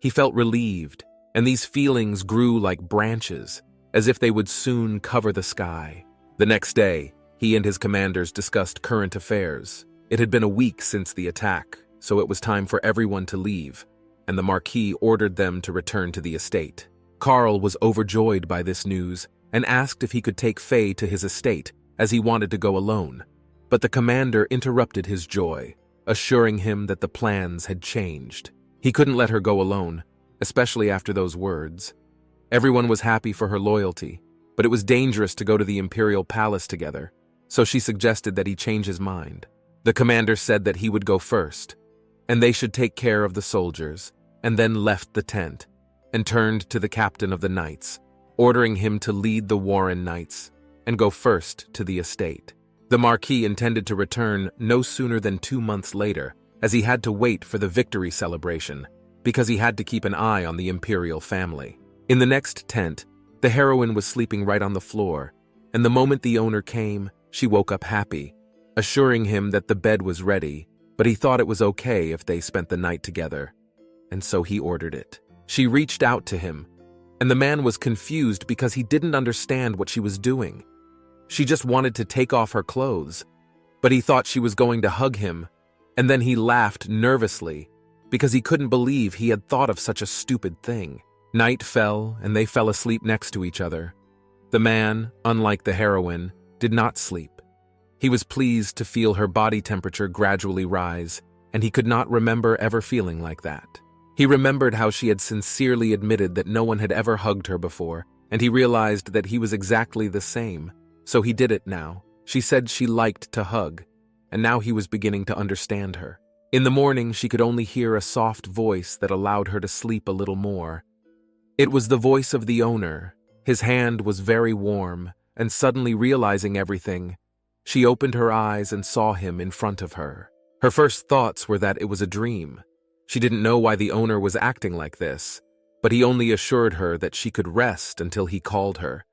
He felt relieved, and these feelings grew like branches, as if they would soon cover the sky. The next day, he and his commanders discussed current affairs. It had been a week since the attack, so it was time for everyone to leave, and the Marquis ordered them to return to the estate. Carl was overjoyed by this news and asked if he could take Faye to his estate, as he wanted to go alone. But the commander interrupted his joy, assuring him that the plans had changed. He couldn't let her go alone, especially after those words. Everyone was happy for her loyalty, but it was dangerous to go to the imperial palace together, so she suggested that he change his mind. The commander said that he would go first, and they should take care of the soldiers, and then left the tent, and turned to the captain of the knights, ordering him to lead the Warren Knights, and go first to the estate. The Marquis intended to return no sooner than 2 months later, as he had to wait for the victory celebration, because he had to keep an eye on the imperial family. In the next tent, the heroine was sleeping right on the floor, and the moment the owner came, she woke up happy, assuring him that the bed was ready, but he thought it was okay if they spent the night together, and so he ordered it. She reached out to him, and the man was confused because he didn't understand what she was doing. She just wanted to take off her clothes, but he thought she was going to hug him, and then he laughed nervously because he couldn't believe he had thought of such a stupid thing. Night fell, and they fell asleep next to each other. The man, unlike the heroine, did not sleep. He was pleased to feel her body temperature gradually rise, and he could not remember ever feeling like that. He remembered how she had sincerely admitted that no one had ever hugged her before, and he realized that he was exactly the same, so he did it now. She said she liked to hug, and now he was beginning to understand her. In the morning, she could only hear a soft voice that allowed her to sleep a little more. It was the voice of the owner. His hand was very warm, and suddenly realizing everything, she opened her eyes and saw him in front of her. Her first thoughts were that it was a dream. She didn't know why the owner was acting like this, but he only assured her that she could rest until he called her,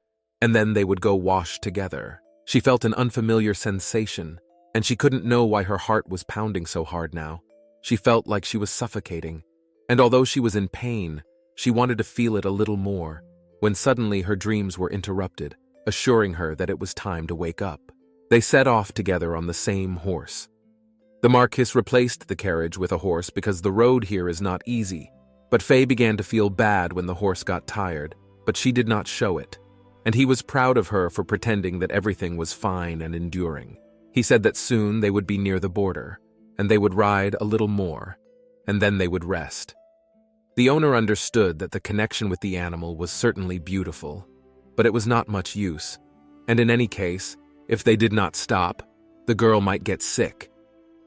and then they would go wash together. She felt an unfamiliar sensation, and she couldn't know why her heart was pounding so hard now. She felt like she was suffocating, and although she was in pain, she wanted to feel it a little more, when suddenly her dreams were interrupted, assuring her that it was time to wake up. They set off together on the same horse. The Marquis replaced the carriage with a horse because the road here is not easy, but Faye began to feel bad when the horse got tired, but she did not show it, and he was proud of her for pretending that everything was fine and enduring. He said that soon they would be near the border, and they would ride a little more, and then they would rest. The owner understood that the connection with the animal was certainly beautiful, but it was not much use, and in any case, if they did not stop, the girl might get sick,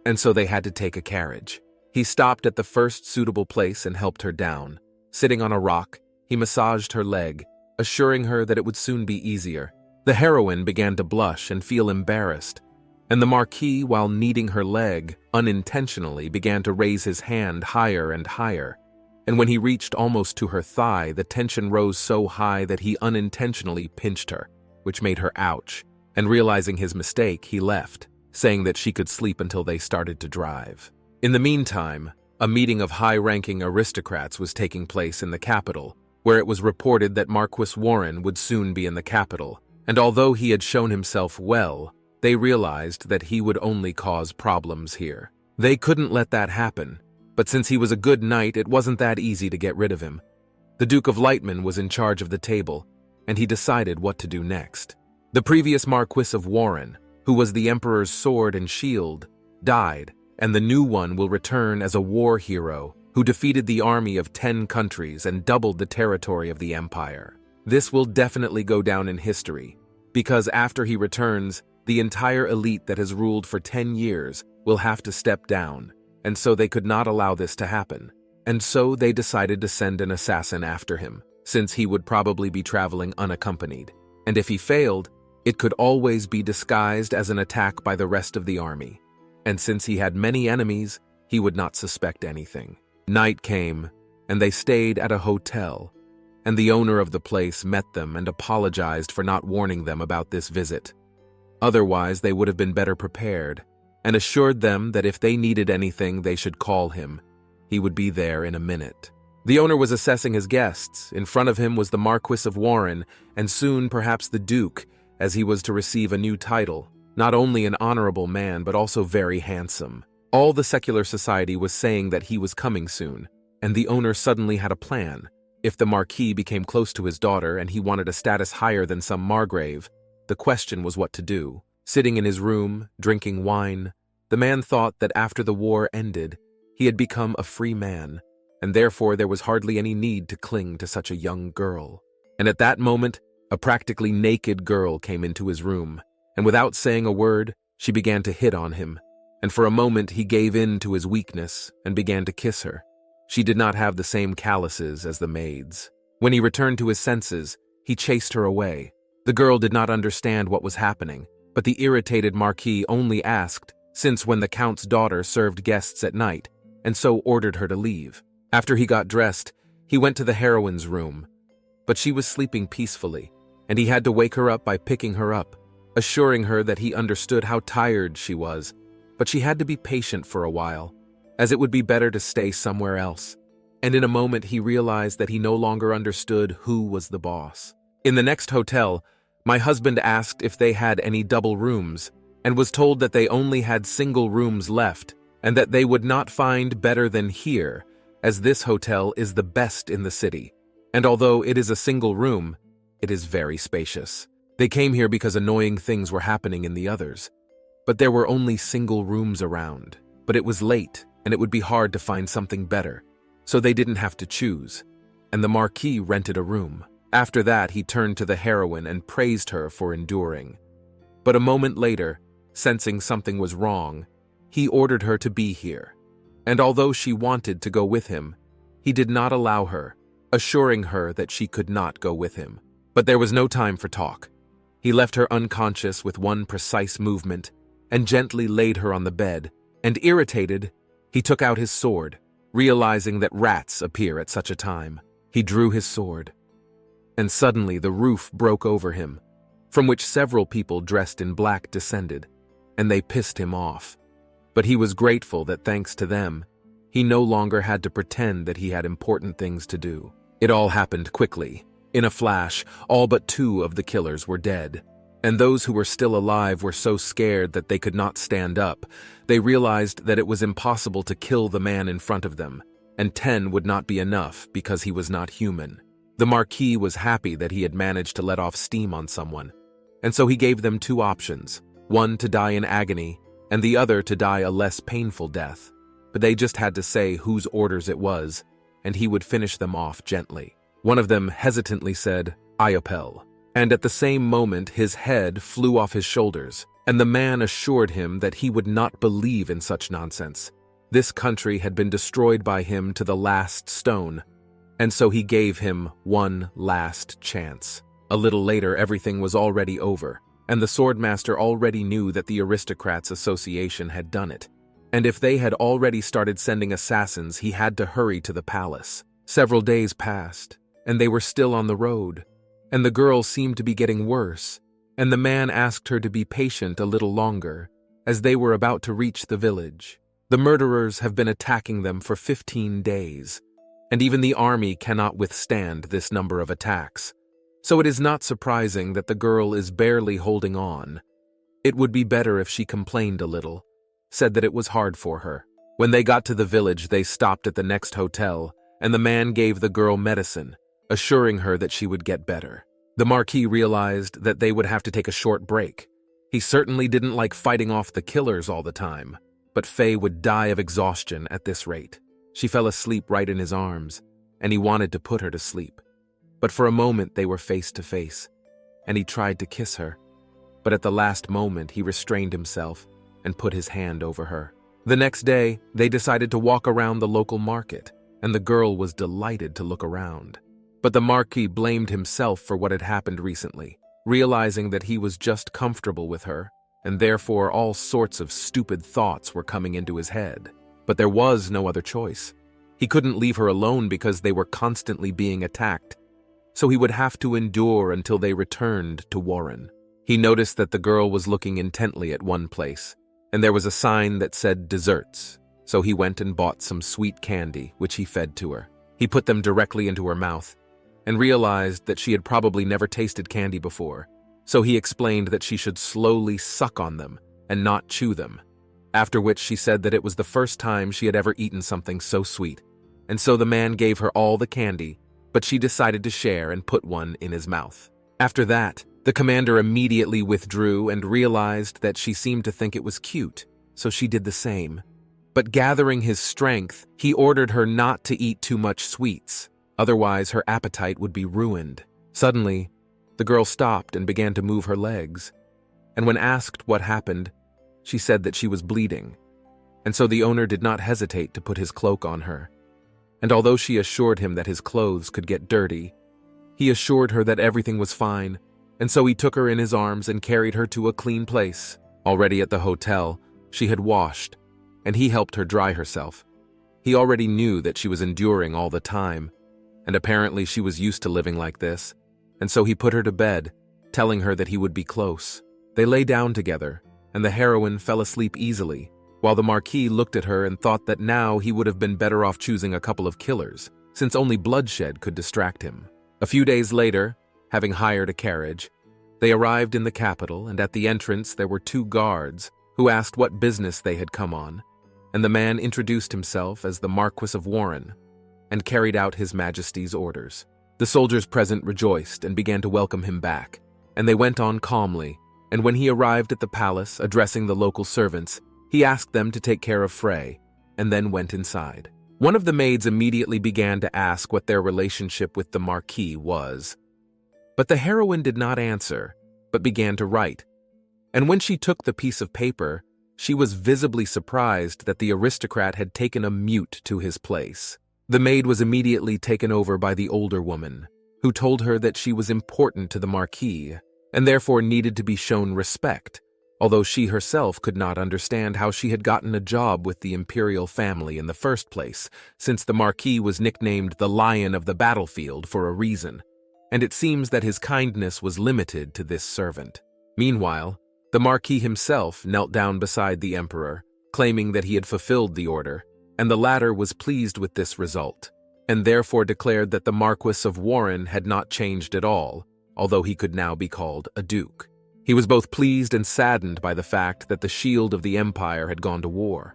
and so they had to take a carriage. He stopped at the first suitable place and helped her down. Sitting on a rock, he massaged her leg, assuring her that it would soon be easier. The heroine began to blush and feel embarrassed, and the Marquis, while kneading her leg, unintentionally began to raise his hand higher and higher, and when he reached almost to her thigh, the tension rose so high that he unintentionally pinched her, which made her ouch. And realizing his mistake, he left, saying that she could sleep until they started to drive. In the meantime, a meeting of high-ranking aristocrats was taking place in the capital, where it was reported that Marquis Warren would soon be in the capital, and although he had shown himself well, they realized that he would only cause problems here. They couldn't let that happen, but since he was a good knight, it wasn't that easy to get rid of him. The Duke of Lightman was in charge of the table, and he decided what to do next. The previous Marquis of Warren, who was the emperor's sword and shield, died, and the new one will return as a war hero who defeated the army of 10 countries and doubled the territory of the empire. This will definitely go down in history, because after he returns, the entire elite that has ruled for 10 years will have to step down, and so they could not allow this to happen. And so they decided to send an assassin after him, since he would probably be traveling unaccompanied. And if he failed, it could always be disguised as an attack by the rest of the army. And since he had many enemies, he would not suspect anything. Night came, and they stayed at a hotel, and the owner of the place met them and apologized for not warning them about this visit. Otherwise, they would have been better prepared, and assured them that if they needed anything, they should call him. He would be there in a minute. The owner was assessing his guests. In front of him was the Marquis of Warren, and soon perhaps the Duke, as he was to receive a new title, not only an honorable man but also very handsome. All the secular society was saying that he was coming soon, and the owner suddenly had a plan. If the Marquis became close to his daughter and he wanted a status higher than some Margrave, the question was what to do. Sitting in his room, drinking wine, the man thought that after the war ended, he had become a free man, and therefore there was hardly any need to cling to such a young girl. And at that moment, a practically naked girl came into his room, and without saying a word, she began to hit on him, and for a moment he gave in to his weakness and began to kiss her. She did not have the same calluses as the maids. When he returned to his senses, he chased her away. The girl did not understand what was happening, but the irritated Marquis only asked, since when the Count's daughter served guests at night, and so ordered her to leave. After he got dressed, he went to the heroine's room, but she was sleeping peacefully, and he had to wake her up by picking her up, assuring her that he understood how tired she was, but she had to be patient for a while, as it would be better to stay somewhere else. And in a moment he realized that he no longer understood who was the boss. In the next hotel, my husband asked if they had any double rooms, and was told that they only had single rooms left, and that they would not find better than here, as this hotel is the best in the city. And although it is a single room, it is very spacious. They came here because annoying things were happening in the others. But there were only single rooms around. But it was late, and it would be hard to find something better. So they didn't have to choose. And the Marquis rented a room. After that, he turned to the heroine and praised her for enduring. But a moment later, sensing something was wrong, he ordered her to be here. And although she wanted to go with him, he did not allow her, assuring her that she could not go with him. But there was no time for talk. He left her unconscious with one precise movement and gently laid her on the bed, and irritated, he took out his sword, realizing that rats appear at such a time. He drew his sword, and suddenly the roof broke over him, from which several people dressed in black descended, and they pissed him off. But he was grateful that thanks to them, he no longer had to pretend that he had important things to do. It all happened quickly. In a flash, all but 2 of the killers were dead, and those who were still alive were so scared that they could not stand up. They realized that it was impossible to kill the man in front of them, and 10 would not be enough because he was not human. The Marquis was happy that he had managed to let off steam on someone, and so he gave them 2 options, one to die in agony, and the other to die a less painful death. But they just had to say whose orders it was, and he would finish them off gently. One of them hesitantly said, "Iopel," and at the same moment his head flew off his shoulders, and the man assured him that he would not believe in such nonsense. This country had been destroyed by him to the last stone, and so he gave him one last chance. A little later, everything was already over, and the swordmaster already knew that the Aristocrats Association had done it, and if they had already started sending assassins, he had to hurry to the palace. Several days passed, and they were still on the road, and the girl seemed to be getting worse, and the man asked her to be patient a little longer, as they were about to reach the village. The murderers have been attacking them for 15 days, and even the army cannot withstand this number of attacks. So it is not surprising that the girl is barely holding on. It would be better if she complained a little, said that it was hard for her. When they got to the village, they stopped at the next hotel, and the man gave the girl medicine, assuring her that she would get better. The Marquis realized that they would have to take a short break, He certainly didn't like fighting off the killers all the time, but Faye would die of exhaustion at this rate. She fell asleep right in his arms, and he wanted to put her to sleep. But for a moment they were face to face, and he tried to kiss her. But at the last moment he restrained himself and put his hand over her. The next day, they decided to walk around the local market, and the girl was delighted to look around. But the Marquis blamed himself for what had happened recently, realizing that he was just comfortable with her, and therefore all sorts of stupid thoughts were coming into his head. But there was no other choice. He couldn't leave her alone because they were constantly being attacked, so he would have to endure until they returned to Warren. He noticed that the girl was looking intently at one place, and there was a sign that said desserts, so he went and bought some sweet candy, which he fed to her. He put them directly into her mouth, and realized that she had probably never tasted candy before, so he explained that she should slowly suck on them and not chew them, after which she said that it was the first time she had ever eaten something so sweet, and so the man gave her all the candy, but she decided to share and put one in his mouth. After that, the commander immediately withdrew and realized that she seemed to think it was cute, so she did the same. But gathering his strength, he ordered her not to eat too much sweets, otherwise her appetite would be ruined. Suddenly, the girl stopped and began to move her legs, and when asked what happened, she said that she was bleeding, and so the owner did not hesitate to put his cloak on her. And although she assured him that his clothes could get dirty, he assured her that everything was fine, and so he took her in his arms and carried her to a clean place. Already at the hotel, she had washed, and he helped her dry herself. He already knew that she was enduring all the time, and apparently she was used to living like this, and so he put her to bed, telling her that he would be close. They lay down together, and the heroine fell asleep easily, while the Marquis looked at her and thought that now he would have been better off choosing a couple of killers, since only bloodshed could distract him. A few days later, having hired a carriage, they arrived in the capital, and at the entrance there were 2 guards who asked what business they had come on, and the man introduced himself as the Marquis of Warren and carried out His Majesty's orders. The soldiers present rejoiced and began to welcome him back, and they went on calmly, and when he arrived at the palace, addressing the local servants, he asked them to take care of Frey, and then went inside. One of the maids immediately began to ask what their relationship with the Marquis was. But the heroine did not answer, but began to write. And when she took the piece of paper, she was visibly surprised that the aristocrat had taken a mute to his place. The maid was immediately taken over by the older woman, who told her that she was important to the Marquis, and therefore needed to be shown respect, although she herself could not understand how she had gotten a job with the imperial family in the first place, since the Marquis was nicknamed the Lion of the Battlefield for a reason, and it seems that his kindness was limited to this servant. Meanwhile, the Marquis himself knelt down beside the Emperor, claiming that he had fulfilled the order, and the latter was pleased with this result, and therefore declared that the Marquis of Warren had not changed at all, although he could now be called a duke. He was both pleased and saddened by the fact that the shield of the empire had gone to war,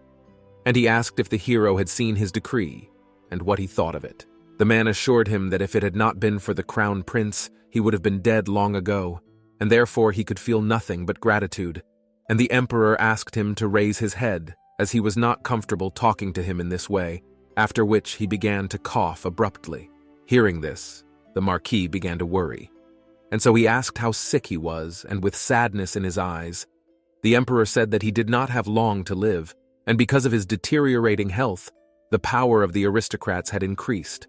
and he asked if the hero had seen his decree and what he thought of it. The man assured him that if it had not been for the crown prince, he would have been dead long ago, and therefore he could feel nothing but gratitude, and the emperor asked him to raise his head, as he was not comfortable talking to him in this way, after which he began to cough abruptly. Hearing this, the Marquis began to worry, and so he asked how sick he was, and with sadness in his eyes. The emperor said that he did not have long to live, and because of his deteriorating health, the power of the aristocrats had increased.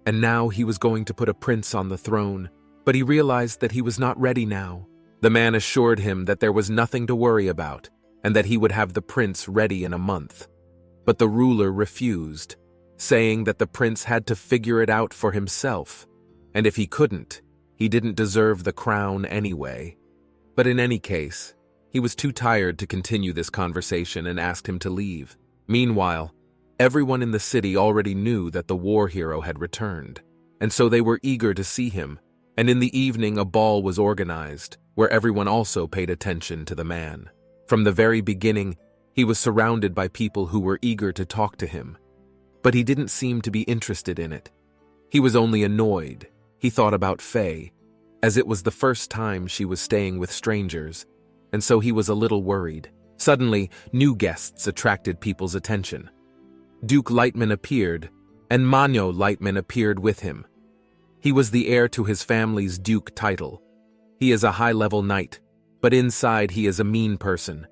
And now he was going to put a prince on the throne, but he realized that he was not ready now. The man assured him that there was nothing to worry about, and that he would have the prince ready in a month. But the ruler refused, saying that the prince had to figure it out for himself, and if he couldn't, he didn't deserve the crown anyway. But in any case, he was too tired to continue this conversation and asked him to leave. Meanwhile, everyone in the city already knew that the war hero had returned, and so they were eager to see him, and in the evening a ball was organized, where everyone also paid attention to the man. From the very beginning, he was surrounded by people who were eager to talk to him, but he didn't seem to be interested in it. He was only annoyed. He thought about Faye, as it was the first time she was staying with strangers, and so he was a little worried. Suddenly, new guests attracted people's attention. Duke Lightman appeared, and Manhwa Lightman appeared with him. He was the heir to his family's duke title. He is a high-level knight, but inside he is a mean person,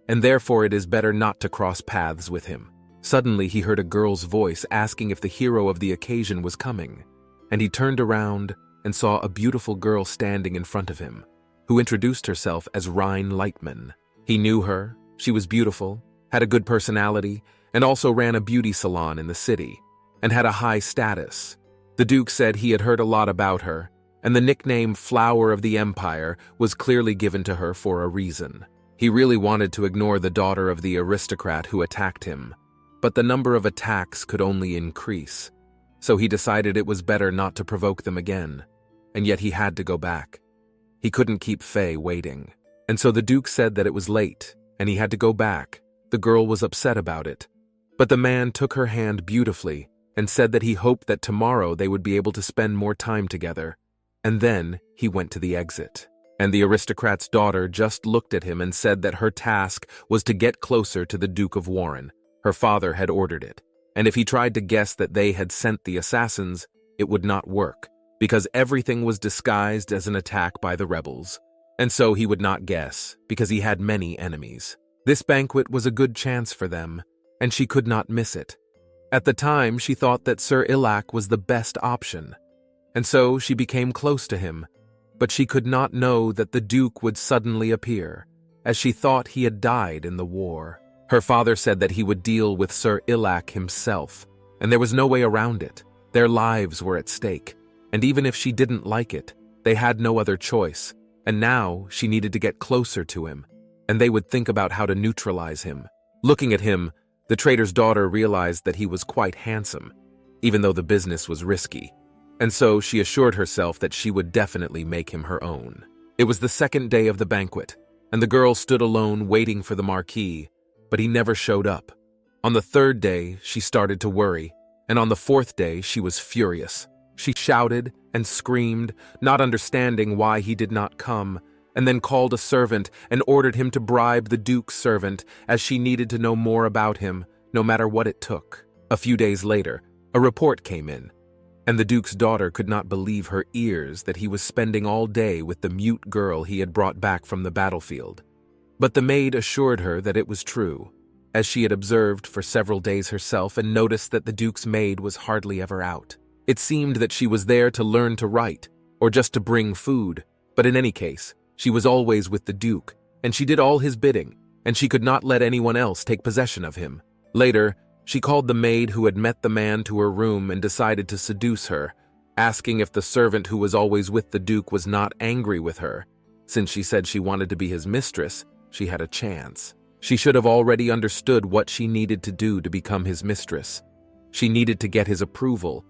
and therefore it is better not to cross paths with him. Suddenly he heard a girl's voice asking if the hero of the occasion was coming, and he turned around and saw a beautiful girl standing in front of him, who introduced herself as Rhine Lightman. He knew her, she was beautiful, had a good personality, and also ran a beauty salon in the city, and had a high status. The Duke said he had heard a lot about her, and the nickname Flower of the Empire was clearly given to her for a reason. He really wanted to ignore the daughter of the aristocrat who attacked him, but the number of attacks could only increase, so he decided it was better not to provoke them again, and yet he had to go back. He couldn't keep Faye waiting, and so the Duke said that it was late, and he had to go back. The girl was upset about it, but the man took her hand beautifully and said that he hoped that tomorrow they would be able to spend more time together, and then he went to the exit. And the aristocrat's daughter just looked at him and said that her task was to get closer to the Duke of Warren. Her father had ordered it, and if he tried to guess that they had sent the assassins, it would not work, because everything was disguised as an attack by the rebels. And so he would not guess, because he had many enemies. This banquet was a good chance for them, and she could not miss it. At the time, she thought that Sir Ilak was the best option, and so she became close to him, but she could not know that the Duke would suddenly appear, as she thought he had died in the war. Her father said that he would deal with Sir Ilak himself, and there was no way around it. Their lives were at stake, and even if she didn't like it, they had no other choice, and now she needed to get closer to him, and they would think about how to neutralize him. Looking at him, the trader's daughter realized that he was quite handsome, even though the business was risky, and so she assured herself that she would definitely make him her own. It was the second day of the banquet, and the girl stood alone waiting for the marquis, but he never showed up. On the third day, she started to worry, and on the fourth day, she was furious. She shouted and screamed, not understanding why he did not come, and then called a servant and ordered him to bribe the Duke's servant, as she needed to know more about him, no matter what it took. A few days later, a report came in, and the Duke's daughter could not believe her ears that he was spending all day with the mute girl he had brought back from the battlefield. But the maid assured her that it was true, as she had observed for several days herself and noticed that the Duke's maid was hardly ever out. It seemed that she was there to learn to write, or just to bring food, but in any case, she was always with the Duke, and she did all his bidding, and she could not let anyone else take possession of him. Later, she called the maid who had met the man to her room and decided to seduce her, asking if the servant who was always with the Duke was not angry with her. Since she said she wanted to be his mistress, she had a chance. She should have already understood what she needed to do to become his mistress. She needed to get his approval,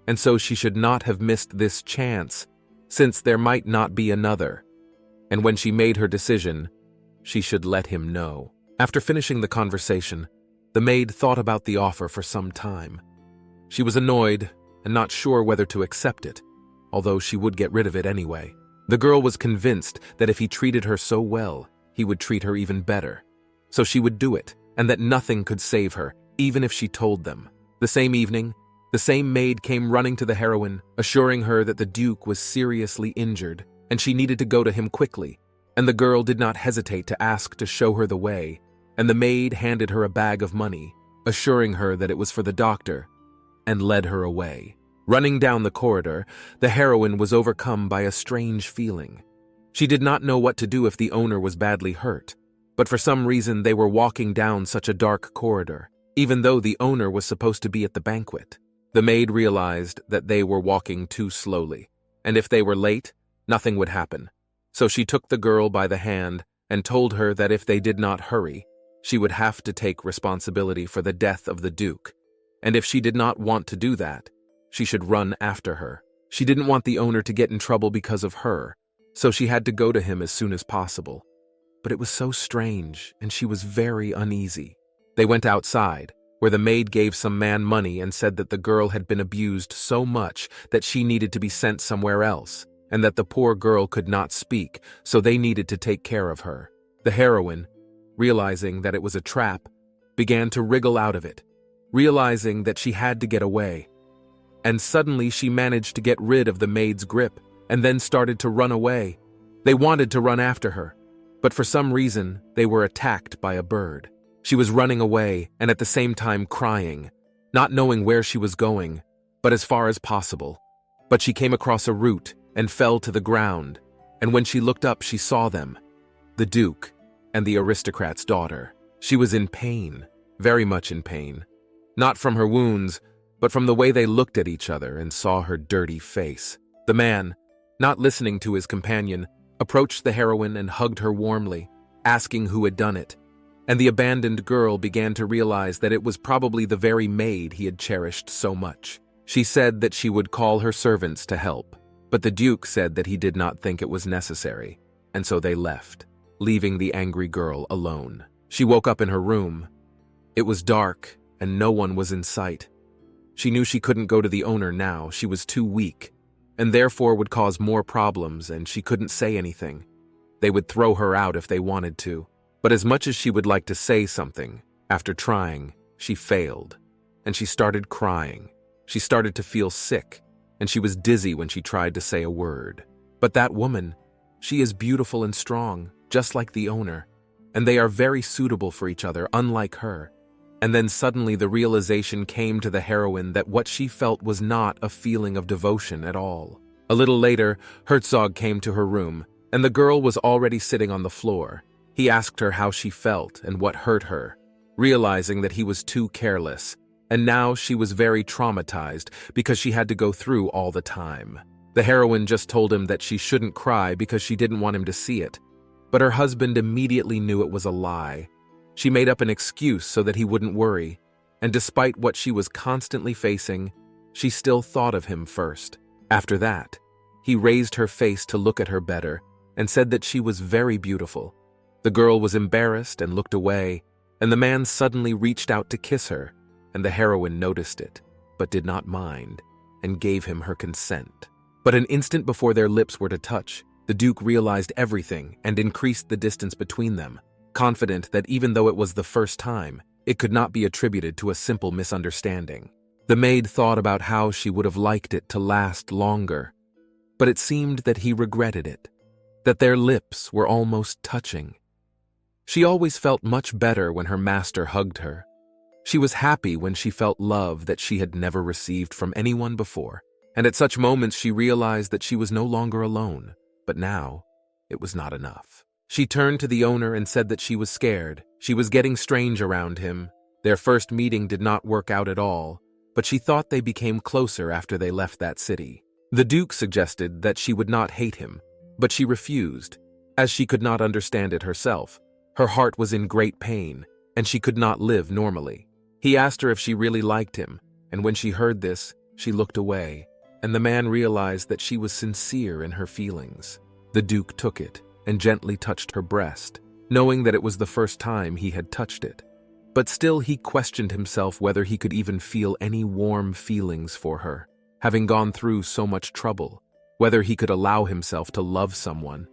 and so she should not have missed this chance, since there might not be another. And when she made her decision, she should let him know. After finishing the conversation, the maid thought about the offer for some time. She was annoyed and not sure whether to accept it, although she would get rid of it anyway. The girl was convinced that if he treated her so well, he would treat her even better. So she would do it, and that nothing could save her, even if she told them. The same evening, the same maid came running to the heroine, assuring her that the Duke was seriously injured, and she needed to go to him quickly. And the girl did not hesitate to ask to show her the way, and the maid handed her a bag of money, assuring her that it was for the doctor, and led her away. Running down the corridor, the heroine was overcome by a strange feeling. She did not know what to do if the owner was badly hurt, but for some reason they were walking down such a dark corridor, even though the owner was supposed to be at the banquet. The maid realized that they were walking too slowly, and if they were late, nothing would happen. So she took the girl by the hand and told her that if they did not hurry, she would have to take responsibility for the death of the Duke, and if she did not want to do that, she should run after her. She didn't want the owner to get in trouble because of her, so she had to go to him as soon as possible. But it was so strange, and she was very uneasy. They went outside, where the maid gave some man money and said that the girl had been abused so much that she needed to be sent somewhere else, and that the poor girl could not speak, so they needed to take care of her. The heroine, realizing that it was a trap, began to wriggle out of it, realizing that she had to get away. And suddenly she managed to get rid of the maid's grip and then started to run away. They wanted to run after her, but for some reason they were attacked by a bird. She was running away and at the same time crying, not knowing where she was going, but as far as possible. But she came across a root and fell to the ground, and when she looked up she saw them, the Duke and the aristocrat's daughter. She was in pain, very much in pain, not from her wounds, but from the way they looked at each other and saw her dirty face. The man, not listening to his companion, approached the heroine and hugged her warmly, asking who had done it, and the abandoned girl began to realize that it was probably the very maid he had cherished so much. She said that she would call her servants to help, but the Duke said that he did not think it was necessary, and so they left, leaving the angry girl alone. She woke up in her room. It was dark, and no one was in sight. She knew she couldn't go to the owner now, she was too weak, and therefore would cause more problems, and she couldn't say anything. They would throw her out if they wanted to. But as much as she would like to say something, after trying, she failed, and she started crying. She started to feel sick, and she was dizzy when she tried to say a word. But that woman, she is beautiful and strong, just like the owner, and they are very suitable for each other, unlike her. And then suddenly the realization came to the heroine that what she felt was not a feeling of devotion at all. A little later, Herzog came to her room, and the girl was already sitting on the floor. He asked her how she felt and what hurt her, realizing that he was too careless, and now she was very traumatized because she had to go through all the time. The heroine just told him that she shouldn't cry because she didn't want him to see it, but her husband immediately knew it was a lie. She made up an excuse so that he wouldn't worry, and despite what she was constantly facing, she still thought of him first. After that, he raised her face to look at her better and said that she was very beautiful. The girl was embarrassed and looked away, and the man suddenly reached out to kiss her, and the heroine noticed it, but did not mind, and gave him her consent. But an instant before their lips were to touch, the Duke realized everything and increased the distance between them, confident that even though it was the first time, it could not be attributed to a simple misunderstanding. The maid thought about how she would have liked it to last longer, but it seemed that he regretted it, that their lips were almost touching. She always felt much better when her master hugged her. She was happy when she felt love that she had never received from anyone before, and at such moments she realized that she was no longer alone, but now it was not enough. She turned to the owner and said that she was scared. She was getting strange around him. Their first meeting did not work out at all, but she thought they became closer after they left that city. The Duke suggested that she would not hate him, but she refused, as she could not understand it herself. Her heart was in great pain, and she could not live normally. He asked her if she really liked him, and when she heard this, she looked away, and the man realized that she was sincere in her feelings. The Duke took it and gently touched her breast, knowing that it was the first time he had touched it. But still he questioned himself whether he could even feel any warm feelings for her, having gone through so much trouble, whether he could allow himself to love someone